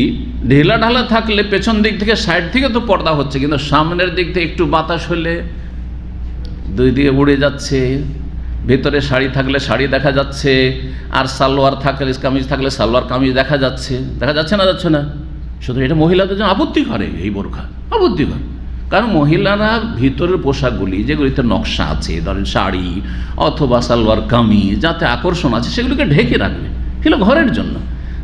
ঢিলা ঢালা থাকলে পেছন দিক থেকে, সাইড থেকে তো পর্দা হচ্ছে, কিন্তু সামনের দিক থেকে একটু বাতাস হলে 2 দিকে উড়ে যাচ্ছে, ভেতরে শাড়ি থাকলে শাড়ি দেখা যাচ্ছে, আর সালোয়ার থাকলে, কামিজ থাকলে সালোয়ার কামিজ দেখা যাচ্ছে না? যাচ্ছে না? শুধু এটা মহিলাদের জন্য আপত্তি করে, এই বোরখা আপত্তি করে। কারণ মহিলারা ভিতরের পোশাকগুলি যেগুলিতে নকশা আছে, ধরেন শাড়ি অথবা সালোয়ার কামিজ, যাতে আকর্ষণ আছে সেগুলিকে ঢেকে রাখবে, এগুলো ঘরের জন্য।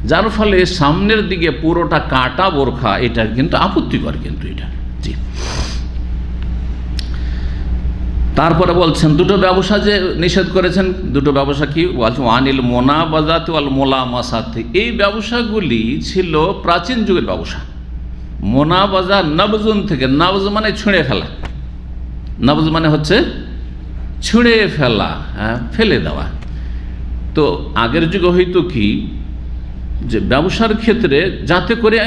যার ফলে সামনের দিকে পুরোটা কাটা বোরখা, এটা কিন্তু আপত্তিকর, কিন্তু এটা জি। তারপরে বলছেন দুটো ব্যবসা যে নিষেধ করেছেন, দুটো ব্যবসা কি ওয়ানিল মোনাবাজাত ওয়াল মোলামাসাত। এই ব্যবসাগুলি ছিল প্রাচীন যুগের ব্যবসা। মোনাবাজা নবজুন থেকে, নবজ মানে ছুঁড়ে ফেলা, নবজ মানে হচ্ছে ছুঁড়ে ফেলা, ফেলে দেওয়া। তো আগের যুগে হয়তো কি যে ব্যবসার ক্ষেত্রে যাতে করে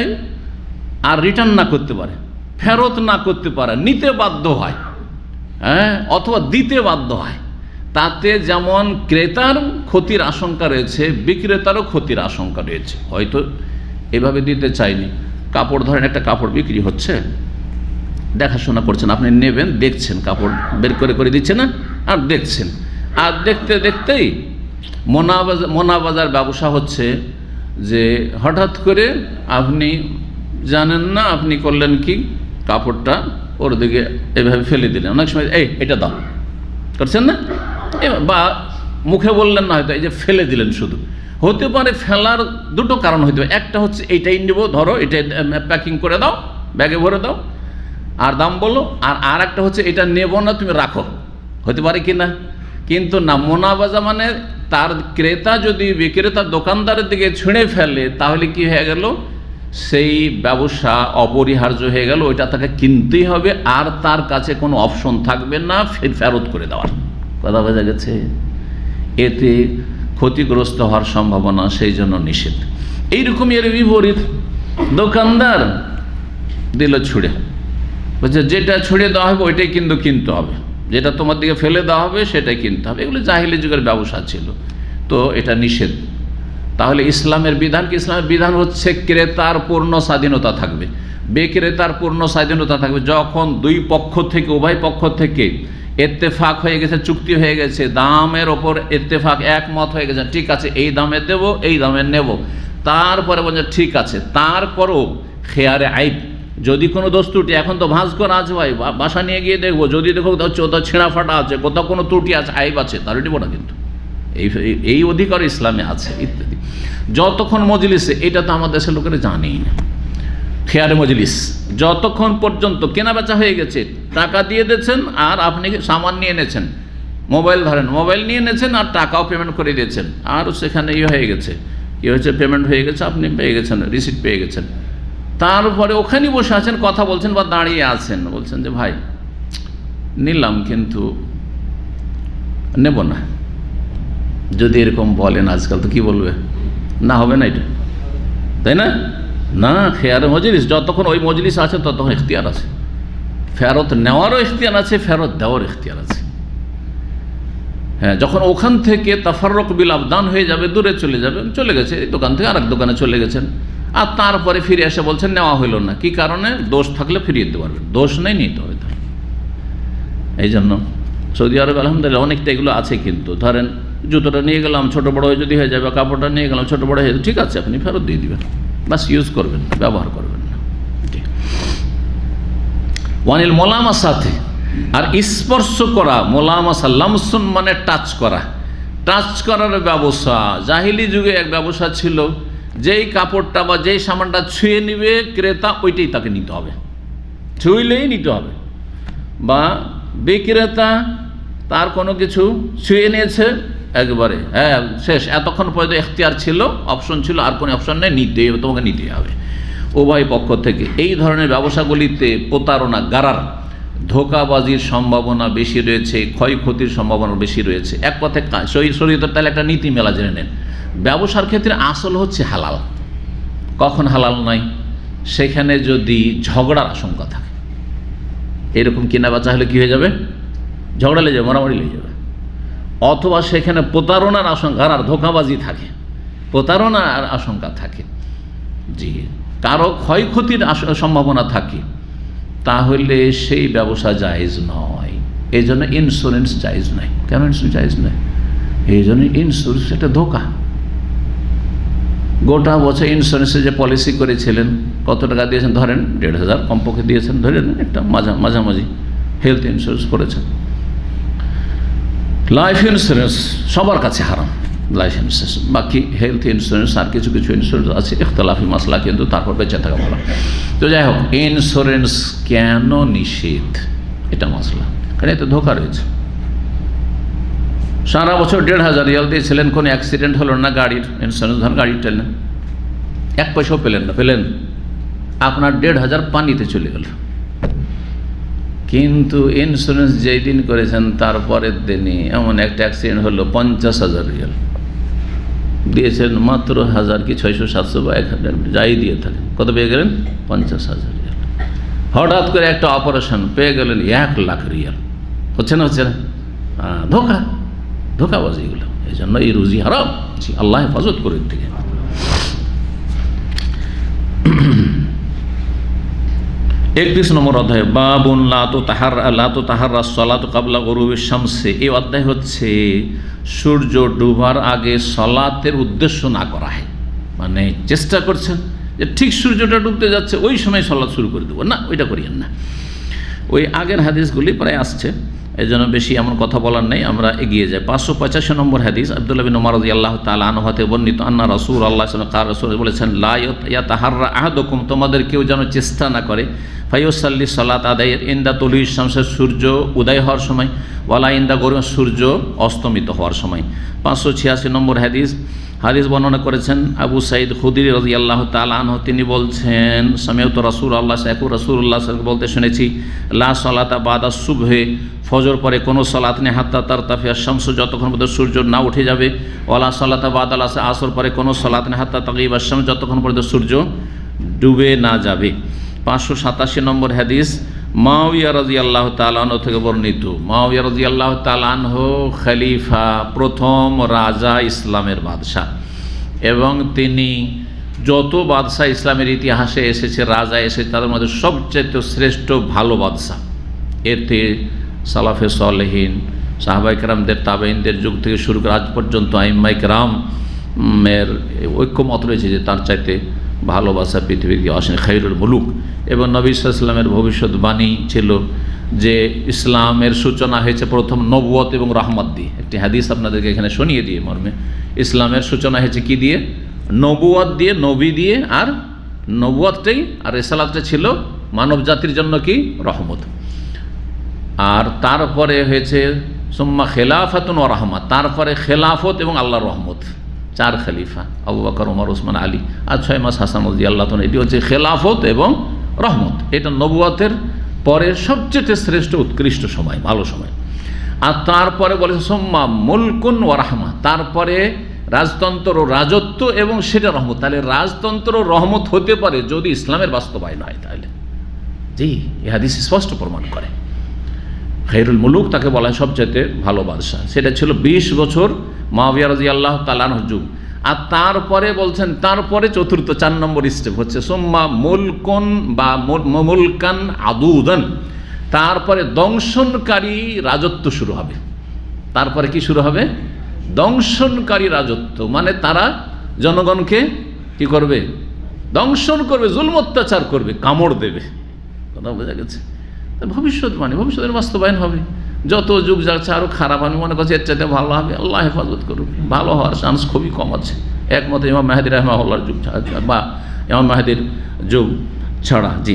আর রিটার্ন না করতে পারে, ফেরত না করতে পারে, নিতে বাধ্য হয়, অথবা দিতে বাধ্য হয়, তাতে যেমন ক্রেতার ক্ষতির আশঙ্কা রয়েছে, বিক্রেতারও ক্ষতির আশঙ্কা রয়েছে। হয়তো এভাবে দিতে চাইনি, কাপড় ধরেন একটা কাপড় বিক্রি হচ্ছে, দেখাশোনা করছেন, আপনি নেবেন, দেখছেন, কাপড় বের করে করে দিচ্ছে না, আর দেখছেন, আর দেখতে দেখতেই মোনাবাজার ব্যবসা হচ্ছে যে হঠাৎ করে আপনি জানেন না আপনি করলেন কি, কাপড়টা ওর দিকে এভাবে ফেলে দিলেন। অনেক সময় এটা দাও করছেন না, বা মুখে বললেন না, হয়তো এই যে ফেলে দিলেন। শুধু হতে পারে ফেলার দুটো কারণ হতে পারে, একটা হচ্ছে এইটাই নেবো, ধরো এটাই প্যাকিং করে দাও, ব্যাগে ভরে দাও, আর দাম বলো, আর একটা হচ্ছে এটা নেব না, তুমি রাখো, হতে পারে কি না। কিন্তু না, মোনাবাজা মানে তার ক্রেতা যদি বিক্রেতার দোকানদারের দিকে ছুঁড়ে ফেলে, তাহলে কি হয়ে গেল, সেই ব্যবসা অপরিহার্য হয়ে গেল, ওইটা তাকে কিনতেই হবে, আর তার কাছে কোনো অপশন থাকবে না ফেরত করে দেওয়ার। কথা বোঝা গেছে? এতে ক্ষতিগ্রস্ত হওয়ার সম্ভাবনা, সেই জন্য নিষেধ। এইরকমই এর বিপরীত, দোকানদার দিল ছুঁড়ে, বলছে যেটা ছুঁড়ে দেওয়া হবে ওইটাই কিন্তু কিনতে হবে, যেটা তোমার দিকে ফেলে দেওয়া হবে সেটাই কিনতে হবে। এগুলো জাহিলি যুগের ব্যবসা ছিল, তো এটা নিষেধ। তাহলে ইসলামের বিধান কি? ইসলামের বিধান হচ্ছে ক্রেতার পূর্ণ স্বাধীনতা থাকবে, বিক্রেতার পূর্ণ স্বাধীনতা থাকবে। যখন দুই পক্ষ থেকে, উভয় পক্ষ থেকে ইত্তেফাক হয়ে গেছে, চুক্তি হয়ে গেছে, দামের ওপর ইত্তেফাক, একমত হয়ে গেছে, ঠিক আছে এই দামে দেব, এই দামে নেব, তারপরে বলছে ঠিক আছে, তারপরও খেয়ারে আইব, যদি কোনো দোষ ত্রুটি, এখন তো ভাঁজ করা আছে ভাই, বাসা নিয়ে গিয়ে দেখবো, যদি দেখো কোথাও ছেঁড়া ফাটা আছে, কোথাও কোনো ত্রুটি আছে, আইব আছে, তার দিব না, কিন্তু এই অধিকার ইসলামে আছে ইত্যাদি। যতক্ষণ মজলিসে, এটা তো আমাদের দেশের লোকেরা জানেই না, খেয়ারে মজলিস, যতক্ষণ পর্যন্ত কেনা বেচা হয়ে গেছে, টাকা দিয়ে দিয়েছেন আর আপনি সামান নিয়ে এনেছেন, মোবাইল ধরেন, মোবাইল নিয়ে এনেছেন আর টাকাও পেমেন্ট করে দিয়েছেন, আর সেখানে হয়ে গেছে, কি হয়েছে, পেমেন্ট হয়ে গেছে, আপনি পেয়ে গেছেন, রিসিপ্ট পেয়ে গেছেন, তারপরে ওখানেই বসে আছেন, কথা বলছেন বা দাঁড়িয়ে আছেন, বলছেন যে ভাই নিলাম কিন্তু নেব না। যদি এরকম বলেন, আজকাল তো কি বলবে, না হবে না এটা, তাই না? না, খেয়ারে মজলিস, যতক্ষণ ওই মজলিস আছে ততক্ষণ ইখতিয়ার আছে, ফেরত নেওয়ারও ইখতিয়ার আছে, ফেরত দেওয়ার ইখতিয়ার আছে। হ্যাঁ, যখন ওখান থেকে তাফাররুক বিল আবদান হয়ে যাবে, দূরে চলে যাবে, চলে গেছে এই দোকান থেকে আরেক দোকানে চলে গেছেন, আর তারপরে ফিরে এসে বলছেন নেওয়া হইল না, কি কারণে? দোষ থাকলে ফিরিয়ে দিতে পারবেন, দোষ নেই, নিতে হবে। এই জন্য সৌদি আরব আলহামদুলিল্লাহ অনেকটা এগুলো আছে। কিন্তু ধরেন জুতোটা নিয়ে গেলাম, ছোটো বড়ো যদি হয়ে যাবে, কাপড়টা নিয়ে গেলাম, ছোটো বড়ো হয়ে যাবে, ঠিক আছে, আপনি ফেরত দিয়ে দিবেন, বাস ইউজ করবেন না, ব্যবহার করবেন না। ওয়ানিল মোলামাসাতে, আর স্পর্শ করা, মোলামাসা লামসুন মানে টাচ করা, টাচ করার ব্যবসা। জাহিলি যুগে এক ব্যবসা ছিল, যেই কাপড়টা বা যেই সামানটা ছুঁয়ে নিবে ক্রেতা, ওইটাই তাকে নিতে হবে, ছুঁইলেই নিতে হবে। বা বিক্রেতা তার কোনো কিছু ছুঁয়ে নিয়েছে, একবারে হ্যাঁ শেষ, এতক্ষণ পর্যন্ত এখতিয়ার ছিল, অপশন ছিল, আর কোনো অপশন নেই, নিতে হবে, তোমাকে নিতে হবে উভয় পক্ষ থেকে। এই ধরনের ব্যবসাগুলিতে প্রতারণা, গারার, ধোঁকাবাজির সম্ভাবনা বেশি রয়েছে, ক্ষয়ক্ষতির সম্ভাবনা বেশি রয়েছে। এক কথায় শরীয়তের তাহলে একটা নীতি মেলা জেনে নেন, ব্যবসার ক্ষেত্রে আসল হচ্ছে হালাল। কখন হালাল নয়? সেখানে যদি ঝগড়ার আশঙ্কা থাকে, এরকম কেনা বেচা হলে কী হয়ে যাবে? ঝগড়া লেগে যাবে, মারামারি লেগে যাবে। অথবা সেখানে প্রতারণার আশঙ্কা আর ধোঁকাবাজি থাকে, প্রতারণার আশঙ্কা থাকে, জি, কারো ক্ষয়ক্ষতির সম্ভাবনা থাকে, তাহলে সেই ব্যবসা জায়েজ নয়। এই জন্য ইন্স্যুরেন্স জায়েজ নয়। কেন ইন্স্যুরেন্স জায়েজ নয়? এই জন্য ইন্স্যুরেন্স একটা ধোঁকা। গোটা বছর ইন্স্যুরেন্সে যে পলিসি করেছিলেন কত টাকা দিয়েছেন ধরেন 1,500 কমপক্ষে দিয়েছেন, ধরেন একটা মাঝামাঝি হেলথ ইন্স্যুরেন্স করেছেন। লাইফ ইন্স্যুরেন্স সবার কাছে হারাম, লাইফ ইন্স্যুরেন্স। বাকি হেলথ ইন্স্যুরেন্স আর কিছু কিছু ইন্স্যুরেন্স আছে ইখতলাফি মাসলা, কিন্তু তারপর বেঁচে থাকা ভালো। তো যাই হোক, ইন্স্যুরেন্স কেন নিষেধ এটা মাসলা, কারণ এতে ধোঁকা রয়েছে। সারা বছর 1,500 রিয়াল দিয়েছিলেন, কোনো অ্যাক্সিডেন্ট হলো না গাড়ির, ইন্স্যুরেন্স ধরেন গাড়ির টেলেন, 1 পয়সাও পেলেন না, পেলেন আপনার 1,500 পানিতে চলে গেল। কিন্তু ইন্স্যুরেন্স যেই দিন করেছেন তারপরের দিনই এমন একটা অ্যাক্সিডেন্ট হলো, 50,000 রিয়াল দিয়েছেন, মাত্র 1000 কি 600-700 বা 1000 যাই দিয়ে থাকেন, কত পেয়ে গেলেন? 50,000 রিয়াল। হঠাৎ করে একটা অপারেশন পেয়ে গেলেন 1 লাখ রিয়াল। হচ্ছে না? হচ্ছে না? ধোকাবাজি এগুলো। এই জন্য এই রুজি হারাম, আল্লাহ হেফাজত করে দিকে। 31 নম্বর অধ্যায়, বাবুন লা তুতাহাররা সলাতু ক্বাবলা গুরুবিশ শামসি। এই অধ্যায় হচ্ছে সূর্য ডুবার আগে সলাতের উদ্দেশ্য না করা হয়, মানে চেষ্টা করছেন যে ঠিক সূর্যটা ডুবতে যাচ্ছে ওই সময় সলাত শুরু করে দেবো, না, ওইটা করিয়েন না। ওই আগের হাদিসগুলি প্রায় আসছে, এই জন্য বেশি এমন কথা বলার নেই, আমরা এগিয়ে যাই। 585 নম্বর হাদিস, আব্দুল্লাহ বিন উমর রাদিয়াল্লাহু তাআলা আনহু হতে বর্ণিত, আন্না রাসূলুল্লাহ সাল্লাল্লাহু আলাইহি ওয়াসাল্লাম বলেছেন, লা ইয়াতাহাররা আহাদুকুম, তোমাদের কেউ যেন চেষ্টা না করে, ফায়ুসাল্লি সালাত আদায়ের, ইনদা তুলুইশ শামসের, সূর্য উদয় হওয়ার সময়, ওয়ালা ইনদা গরুব, সূর্য অস্তমিত হওয়ার সময়। 586 নম্বর হাদিস বর্ণনা করেছেন আবু সাঈদ খুদরি রাদিয়াল্লাহু তাআলা আনহু, তিনি বলছেন, সামিউতু রাসূলুল্লাহ রাসূলুল্লাহ বলতে শুনেছি, লা সালাতা বাদা সুবহে, ফজর পরে কোনো সালাত নেই, হাত্তা তারতাফিয়া শামসু, যতক্ষণ পর্যন্ত সূর্য না উঠে যাবে, ওয়ালা সালাতা বাদাল আসর, আসর পরে কোনো সালাত নেই, হাত্তা তাগিবা শামস, যতক্ষণ পর্যন্ত সূর্য ডুবে না যাবে। 587 নম্বর হাদিস মুআবিয়া রাদিয়াল্লাহু তাআলা আনহু থেকে বর্ণিত, মুআবিয়া রাদিয়াল্লাহু তাআলা আনহু খলিফা, প্রথম রাজা, ইসলামের বাদশাহ, এবং তিনি যত বাদশাহ ইসলামের ইতিহাসে এসেছে, রাজা এসেছে, তাদের মধ্যে সবচেয়ে শ্রেষ্ঠ ভালো বাদশাহ। এতে সালাফে সালেহিন, সাহাবায়ে কেরামদের, তাবেঈনদের যুগ থেকে শুরু করে আজ পর্যন্ত আইম্মায়ে কেরামের ঐক্যমত রয়েছে যে তার চাইতে ভালোবাসা পৃথিবীকে আসেন খায়রুল মুলুক। এবং নবী সাল্লাল্লাহু আলাইহি ওয়াসাল্লামের ভবিষ্যৎবাণী ছিল যে ইসলামের সূচনা হয়েছে প্রথম নবুয়ত এবং রহমত দিয়ে। একটি হাদিস আপনাদেরকে এখানে শুনিয়ে দিয়ে মর্মে, ইসলামের সূচনা হয়েছে কি দিয়ে? নবুয়ত দিয়ে, নবী দিয়ে, আর নবুয়তটাই আর রিসালাতটা ছিল মানব জাতির জন্য কি? রহমত। আর তারপরে হয়েছে সুম্মা খেলাফাতুন ওয়া রাহমাত, তারপরে খেলাফত এবং আল্লাহর রহমত। 4 খলিফা, আবু বকর, ওমর, ওসমান, আলী, আর 6 মাস হাসান রাদিয়াল্লাহু তাআলা। এটি হচ্ছে খেলাফত এবং রহমত। এটা নবুয়তের পরে সবচেয়ে শ্রেষ্ঠ উৎকৃষ্ট সময়, ভালো সময়। আর তারপরে বলেছে সুম্মা মুলকুন ওয়া রাহমা, তারপরে রাজতন্ত্র ও রাজত্ব এবং সেটা রহমত। তাহলে রাজতন্ত্র রহমত হতে পারে যদি ইসলামের বাস্তবায়ন হয়, তাহলে জি, এই হাদিস স্পষ্ট প্রমাণ করে খায়রুল মুলুক তাকে বলা হয় সবচেয়ে ভালো বাদশাহ। সেটা ছিল 20 বছর মুআবিয়া রাদিয়াল্লাহু তাআলা আনহুর যুগ। আর তারপরে বলছেন, তারপরে চতুর্থ 4 নম্বর স্টেপ হচ্ছে সুম্মা মুলকুন বা মুলকান আদুদান, তারপরে দংশনকারী রাজত্ব শুরু হবে। তারপরে কি শুরু হবে? দংশনকারী রাজত্ব, মানে তারা জনগণকে কি করবে? দংশন করবে, জুলম অত্যাচার করবে, কামড় দেবে। কথা বোঝা গেছে? ভবিষ্যৎবাণী, ভবিষ্যতের বাস্তবায়ন হবে। যত যুগ যাচ্ছে আরও খারাপ, আমি মনে করছি এর চাইতে ভালো হবে। আল্লাহ হেফাজত করুক, ভালো হওয়ার চান্স খুবই কম আছে, একমত ইমাম মেহেদী রাহিমাহুল্লাহর যুগ ছাড়া বা ইমাম মেহেদীর যুগ ছাড়া। জি,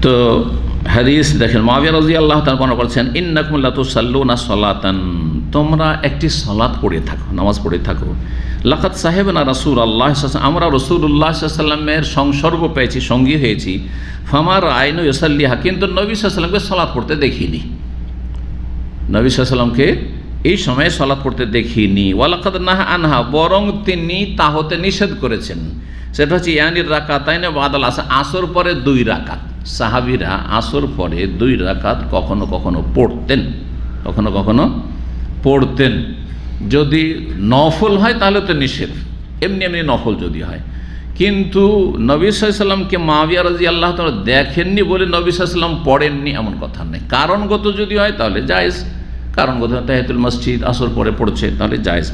তো হাদিস দেখেন, মুআবিয়া রাদিয়াল্লাহু তাআলা বর্ণনা করেছেন, ইন্নাকুম লা তুসাল্লুনা সালাতান, তোমরা একটি সালাত পড়ে থাকো, নামাজ পড়ে থাকো। লাকাত সাহেবনা রাসূলুল্লাহ সাল্লাল্লাহু আলাইহি ওয়াসাল্লাম, আমরা রাসূলুল্লাহ সাল্লাল্লাহু আলাইহি ওয়াসাল্লামের সংসর্গ পেয়েছি, সঙ্গী হয়েছি। ফামার আইনু ইউসাল্লিহা, কিন্তু নবী সাল্লাল্লাহু আলাইহি ওয়াসাল্লামকে সালাত পড়তে দেখিনি। নবী সাল্লাল্লাহু আলাইহি ওয়াসাল্লামকে এই সময়ে সালাত পড়তে দেখিনি। ওয়ালাকাদ নাহা আনহা, বরং তিনি তা হতে নিষেধ করেছেন। সেটা হচ্ছে ইয়ানির রাকাতাইনে বাদাল আসর, আসর পরে 2 রাকাত। সাহাবীরা আসর পরে 2 রাকাত কখনো কখনো পড়তেন, কখনো কখনো পড়তেন। যদি নফল হয় তাহলে তো নিষেধ, এমনি এমনি নফল যদি হয়। কিন্তু নবী সাল্লাল্লাহু আলাইহি ওয়াসাল্লামকে মুআবিয়া রাদিয়াল্লাহু তাআলা দেখেননি বলে নবী সাল্লাল্লাহু আলাইহি ওয়াসাল্লাম পড়েননি এমন কথা নেই। কারণগত যদি হয় তাহলে জায়েজ, কারণ কোথাও তাহিয়াতুল মসজিদ আসর পরে পড়ছে, তাহলে জায়েজ।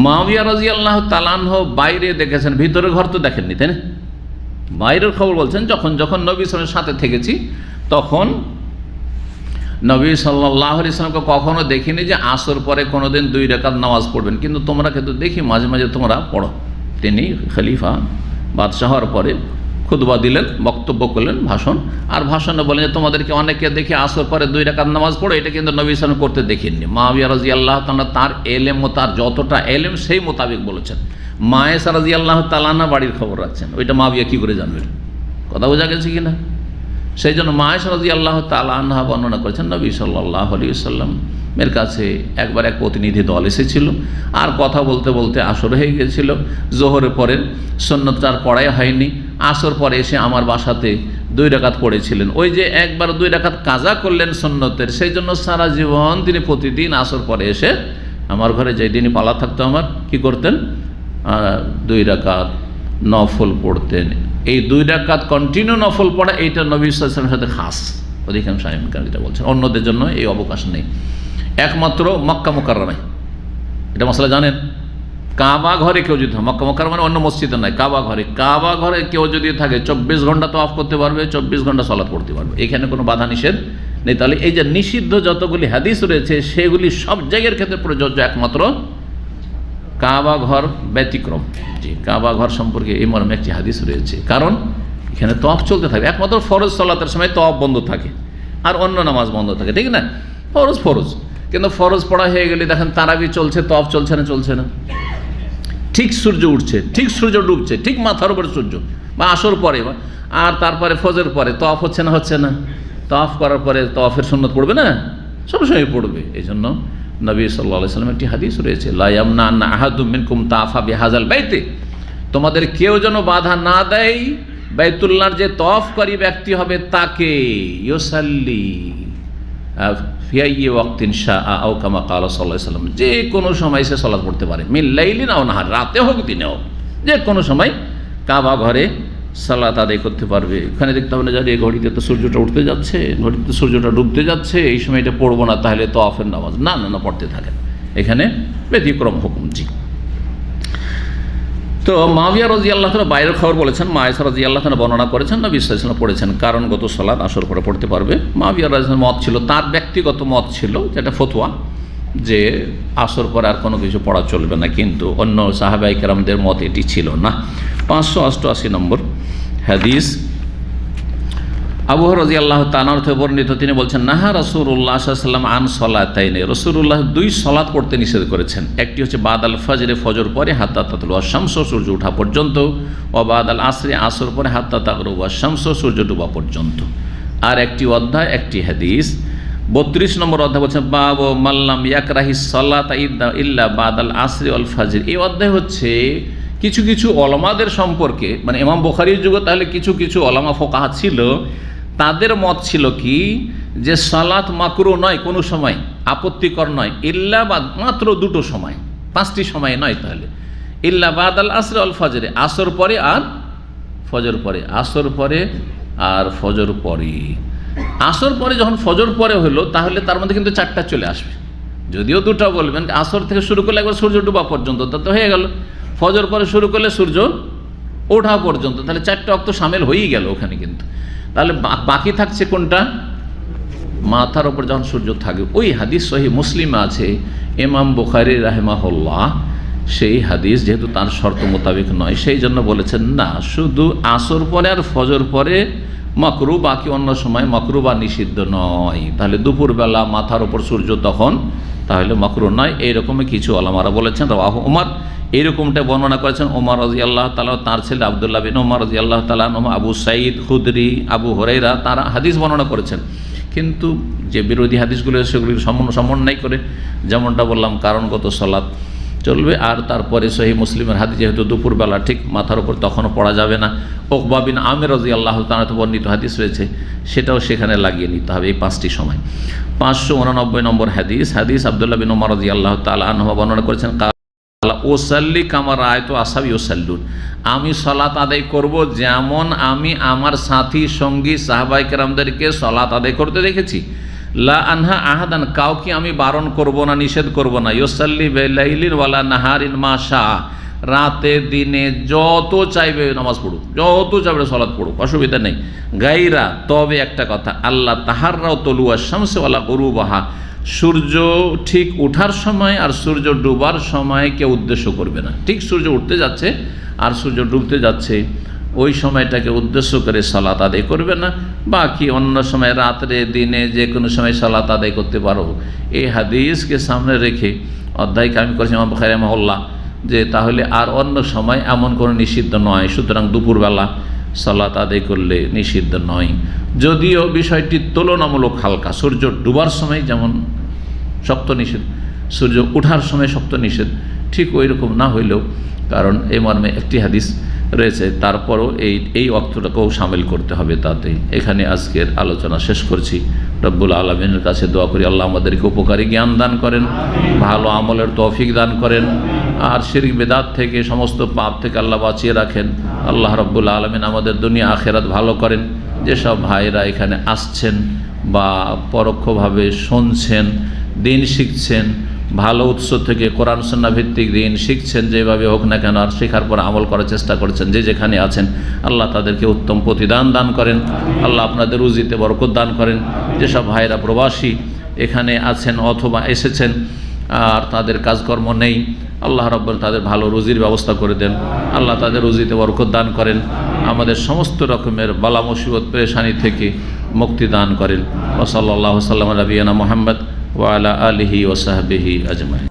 মুআবিয়া রাদিয়াল্লাহু তাআলা আনহু বাইরে দেখেছেন, ভিতরের ঘর তো দেখেননি, তাই না? বাইরের খবর বলছেন, যখন নবী সাল্লাল্লাহু আলাইহি ওয়াসাল্লামের সাথে থেকেছি তখন নবী সাল্লাল্লাহু আলাইহি ওয়াসাল্লামকে কখনো দেখিনি যে আসর পরে কোনোদিন 2 রাকাত নামাজ পড়বেন, কিন্তু তোমরা কিন্তু দেখি মাঝে মাঝে তোমরা পড়ো। তিনি খলিফা বাদশাহ হওয়ার পরে খুতবা দিলেন, বক্তব্য করলেন, ভাষণ, আর ভাষণে বলেন যে তোমাদেরকে অনেকে দেখে আসর পরে 2 রাকাত নামাজ পড়ো, এটা কিন্তু নবী সাল্লাল্লাহু আলাইহি ওয়াসাল্লাম করতে দেখিনি। মুআবিয়া রাদিয়াল্লাহু তাআলা তার এলেম ও তার যতটা এলেম সেই মোতাবেক বলেছেন। মা আয়েশা রাদিয়াল্লাহু তাআলা আনহা বাড়ির খবর রাখছেন, ওইটা মুআবিয়া কী করে জানবেন? কথা বোঝা গেছে কিনা? সেই জন্য মা আয়েশা রাদিয়াল্লাহু তাআলা আনহা বর্ণনা করেছেন, নবী সাল্লাল্লাহু আলাইহি ওয়াসাল্লামের কাছে একবার এক প্রতিনিধি দল এসেছিল, আর কথা বলতে বলতে আসর হয়ে গেছিল। জোহরের পরে সুন্নতটা আর পড়াই হয়নি, আসর পরে এসে আমার বাসাতে 2 রাকাত পড়েছিলেন। ওই যে একবার 2 রাকাত কাজা করলেন সুন্নতের, সেই জন্য সারা জীবন তিনি প্রতিদিন আসর পরে এসে আমার ঘরে যেই দিনই পালা থাকতো আমার কি করতেন, 2 রাকাত নফল পড়তেন। এই 2 রাকাত কন্টিনিউ নফল পড়া, এইটা নবী সাল্লাল্লাহু আলাইহি ওয়াসাল্লামের সাথে খাস। অধিকাংশ আইনকার এটা বলছেন, অন্যদের জন্য এই অবকাশ নেই, একমাত্র মক্কা মুকাররমায়। এটা মশলা জানেন? কাবা ঘরে কেউ যদি, মক্কা মুকাররমা মানে অন্য মসজিদে নয়, কাবা ঘরে কেউ যদি থাকে 24 ঘন্টা তওয়াফ করতে পারবে, 24 ঘন্টা সালাত পড়তে পারবে, এখানে কোনো বাধা নিষেধ নেই। তাহলে এই যে নিষিদ্ধ যতগুলি হাদিস রয়েছে সেগুলি সব জায়গার ক্ষেত্রে প্রযোজ্য, একমাত্র কাবা ঘর ব্যতিক্রম। জি, কাবা ঘর সম্পর্কে এই মর্মে একটি হাদিস রয়েছে, কারণ এখানে তওয়াফ চলতে থাকে। একমাত্র ফরজ সালাতের সময় তওয়াফ বন্ধ থাকে, আর অন্য নামাজ বন্ধ থাকে, ঠিক না? ফরজ, কিন্তু ফরজ পড়া হয়ে গেলে দেখেন তারাবি চলছে, তওয়াফ চলছে না? ঠিক সূর্য উঠছে, ঠিক সূর্য ডুবছে, ঠিক মাথার উপর সূর্য, বা আসর পরে, আর তারপরে ফজর পরে তওয়াফ হচ্ছে না? তওয়াফ করার পরে তওয়াফের সুন্নত পড়বে না? সবসময় পড়বে। এই জন্য নবী সাল্লাল্লাহু আলাইহি ওয়াসাল্লাম একটি হাদিস রয়েছে, লা ইয়ামনান্না আহাদুম মিনকুম তাফা বিহাযাল বাইতে, তোমাদের কেউ যেন বাধা না দেয় বাইতুল্লাহর যে তওয়াফকারী ব্যক্তি হবে তাকে, ইউসাল্লি ফি আইয়ি ওয়াক্তিন শাআ আও কামা ক্বালা সাল্লাল্লাহু আলাইহি ওয়াসাল্লাম, যে কোনো সময় সে সালাত পড়তে পারে, মিন লাইলিন আও নাহার, রাতে হোক দিনে হোক, যে কোনো সময় কাবা ঘরে সালাত আদায় করতে পারবে। এখানে দেখতে হবে না যে ঘড়িতে তো সূর্যটা উঠতে যাচ্ছে, ঘড়িতে তো সূর্যটা ডুবতে যাচ্ছে, এই সময়টা পড়বো না, তাহলে তওয়াফের নামাজ না পড়তে থাকেন, এখানে ব্যতিক্রম হুকুম। জি, তো মুআবিয়া রাদিয়াল্লাহু তাআলা বাইরের খবর বলেছেন, মা আয়েশা রাদিয়াল্লাহু তাআলা বর্ণনা করেছেন, নবী সাল্লাল্লাহু আলাইহি ওয়াসাল্লাম পড়েছেন কারণগত সালাত আসর পরে পড়তে পারবে। মুআবিয়া রাদিয়াল্লাহু মত ছিল, তার ব্যক্তিগত মত ছিল, যেটা ফতোয়া, যে আসর পরে আর কোনো কিছু পড়া চলবে না, কিন্তু অন্য সাহাবায়ে কেরামদের মত এটি ছিল না। 588 নম্বর হাদিস, আবু হুরায়রা রাদিয়াল্লাহু তাআলা থেকে বর্ণিত, তিনি বলছেন, নাহা রাসূলুল্লাহ সাল্লাল্লাহু আলাইহি ওয়াসাল্লাম আন সালাতাইনি, রাসূলুল্লাহ 2 সালাত পড়তে নিষেধ করেছেন। একটি হচ্ছে বাদাল ফজরে, ফজর পরে, হাত্তা তাতলু আশ-শামস, সূর্য ওঠা পর্যন্ত, ও বাদাল আসরে, আসর পরে, হাত্তা তাগরুবু আশ-শামস, সূর্য ডোবা পর্যন্ত। আর একটি অধ্যায়, একটি হাদিস 32 নম্বর অধ্যায় বলছেন, বাবু মাল্লাম ইয়াকরাহিস সালাতা ইল্লা বাদাল আসরি ওয়াল ফজর। এই অধ্যায় হচ্ছে কিছু ওলামাদের সম্পর্কে, মানে ইমাম বুখারীর যুগে তাহলে কিছু ওলামা ফোকাহা ছিল, তাদের মত ছিল কি, যে সালাত মাকরুহ নয়, কোনো সময় আপত্তিকর নয়, ইল্লা মাত্র 2টো সময়, 5টি সময় নয়, তাহলে ইল্লা বাদাল আসর ওয়াল ফজরে, আসর পরে আর ফজর পরে, আসর পরে আর ফজর পরে। আসর পরে যখন ফজর পরে হলো, তাহলে তার মধ্যে কিন্তু 4টা চলে আসবে, যদিও 2টা বলবেন, আসর থেকে শুরু করলে একবার সূর্য ডোবা পর্যন্ত, তা তো হয়ে গেল। ফজর পরে শুরু করলে সূর্য ওঠা পর্যন্ত, তাহলে 4টা ওয়াক্ত শামিল হয়েই গেল ওখানে। কিন্তু তাহলে বাকি থাকছে কোনটা? মাথার ওপর যখন সূর্য থাকে। ওই হাদিস সহিহ মুসলিমে আছে, ইমাম বুখারী রাহিমাহুল্লাহ সেই হাদিস যেহেতু তার শর্ত মোতাবেক নয়, সেই জন্য বলেছেন না, শুধু আসর পরে আর ফজর পরে মাকরুহ, বাকি অন্য সময় মাকরুহ বা নিষিদ্ধ নয়। তাহলে দুপুরবেলা মাথার ওপর সূর্য তখন তাহলে মাকরুহ নয়, এইরকমই কিছু ওলামারা বলেছেন। রাওয়াহু ওমর, এইরকমটা বর্ণনা করেছেন ওমর রাদিয়াল্লাহু তাআলা, তার ছেলে আব্দুল্লাহ বিন ওমর রাদিয়াল্লাহু তাআলা আনহু, আবু সাঈদ খুদরি, আবু হুরায়রা, তারা হাদিস বর্ণনা করেছেন। কিন্তু যে বিরোধী হাদিসগুলো সেগুলির সমন্বয় করে, যেমনটা বললাম, কারণগত সালাত চলবে, আর তারপরে সহিহ মুসলিমের হাদিস যেহেতু দুপুরবেলা ঠিক মাথার উপর তখনও পড়া যাবে না, উকবা বিন আমির রাদিয়াল্লাহু তাআলা বর্ণিত হাদিস রয়েছে, সেটাও সেখানে লাগিয়ে নিতে হবে এই 5টি সময়। 589 নম্বর হাদিস, আব্দুল্লাহ বিন ওমর রাদিয়াল্লাহু তাআলা আনহু বর্ণনা করেছেন, ওসাল্লি কামা রাআইতু আসহাবি ইউসাল্লুন, আমি সালাত আদায় করব যেমন আমি আমার সাথী সঙ্গী সাহাবায়ে কেরামদেরকে সালাত আদায় করতে দেখেছি। লা আনহা আহাদান, কাউকে আমি বারণ করব না, নিষেধ করব না, ইউসাল্লি বিলাইলিন ওয়ালা নাহারিন মা শাআ, রাতে দিনে যত চাইবে নামাজ পড়ুক, যত চাইবে সালাত পড়ুক, অসুবিধা নেই। গাইরা, তবে একটা কথা, আল্লাহ তাহাররাও তলুয়া শামসে ওয়ালা গুরুবাহা, সূর্য ঠিক ওঠার সময় আর সূর্য ডুবার সময় কেউ উদ্দেশ্য করবে না। ঠিক সূর্য উঠতে যাচ্ছে আর সূর্য ডুবতে যাচ্ছে, ওই সময়টাকে উদ্দেশ্য করে সালাত আদায় করবে না। বাকি অন্য সময় রাত্রে দিনে যে কোনো সময় সালাত আদায় করতে পারো। এই হাদিসকে সামনে রেখে অধ্যায়কে আমি করেছি ইমাম বুখারী রাহিমাহুল্লাহ, যে তাহলে আর অন্য সময় এমন কোনো নিষিদ্ধ নয়, সুতরাং দুপুরবেলা সালাত আদায় করলে নিষিদ্ধ নয়। যদিও বিষয়টি তুলনামূলক হালকা, সূর্য ডুবার সময় যেমন শক্ত নিষেধ, সূর্য ওঠার সময় শক্ত নিষেধ, ঠিক ওই রকম না হইলেও, কারণ এই মর্মে একটি হাদিস রয়েছে, তারপরও এই অক্তটাকেও সামিল করতে হবে তাতে। এখানে আজকের আলোচনা শেষ করছি। রব্বুল আলামিনের কাছে দোয়া করি আল্লাহ আমাদেরকে উপকারী জ্ঞান দান করেন, ভালো আমলের তৌফিক দান করেন, আর শিরক বিদআত থেকে সমস্ত পাপ থেকে আল্লাহ বাঁচিয়ে রাখেন। আল্লাহ রব্বুল আলামিন আমাদের দুনিয়া আখিরাত ভালো করেন। যেসব ভাইরা এখানে আসছেন বা পরোক্ষভাবে শুনছেন, দিন শিখছেন, ভালো উৎস থেকে কোরআন সুন্নাহ ভিত্তিক দিন শিখছেন, যেভাবে হোক না কেন, আর শেখার পর আমল করার চেষ্টা করছেন, যে যেখানে আছেন আল্লাহ তাদেরকে উত্তম প্রতিদান দান করেন। আল্লাহ আপনাদের রুজিতে বরকত দান করেন। যেসব ভাইরা প্রবাসী এখানে আছেন অথবা এসেছেন আর তাদের কাজকর্ম নেই, আল্লাহ রাব্বুল তাদের ভালো রুজির ব্যবস্থা করে দেন। আল্লাহ তাদের রুজিতে বরকত দান করেন। আমাদের সমস্ত রকমের বালা মুসিবত পেরেশানি থেকে মুক্তি দান করেন। ওয়া সাল্লাল্লাহু সাল্লাম আলা নবিয়িনা মুহাম্মদ ওয়া আলা আলিহি ওয়া সাহবিহি আজমাইন।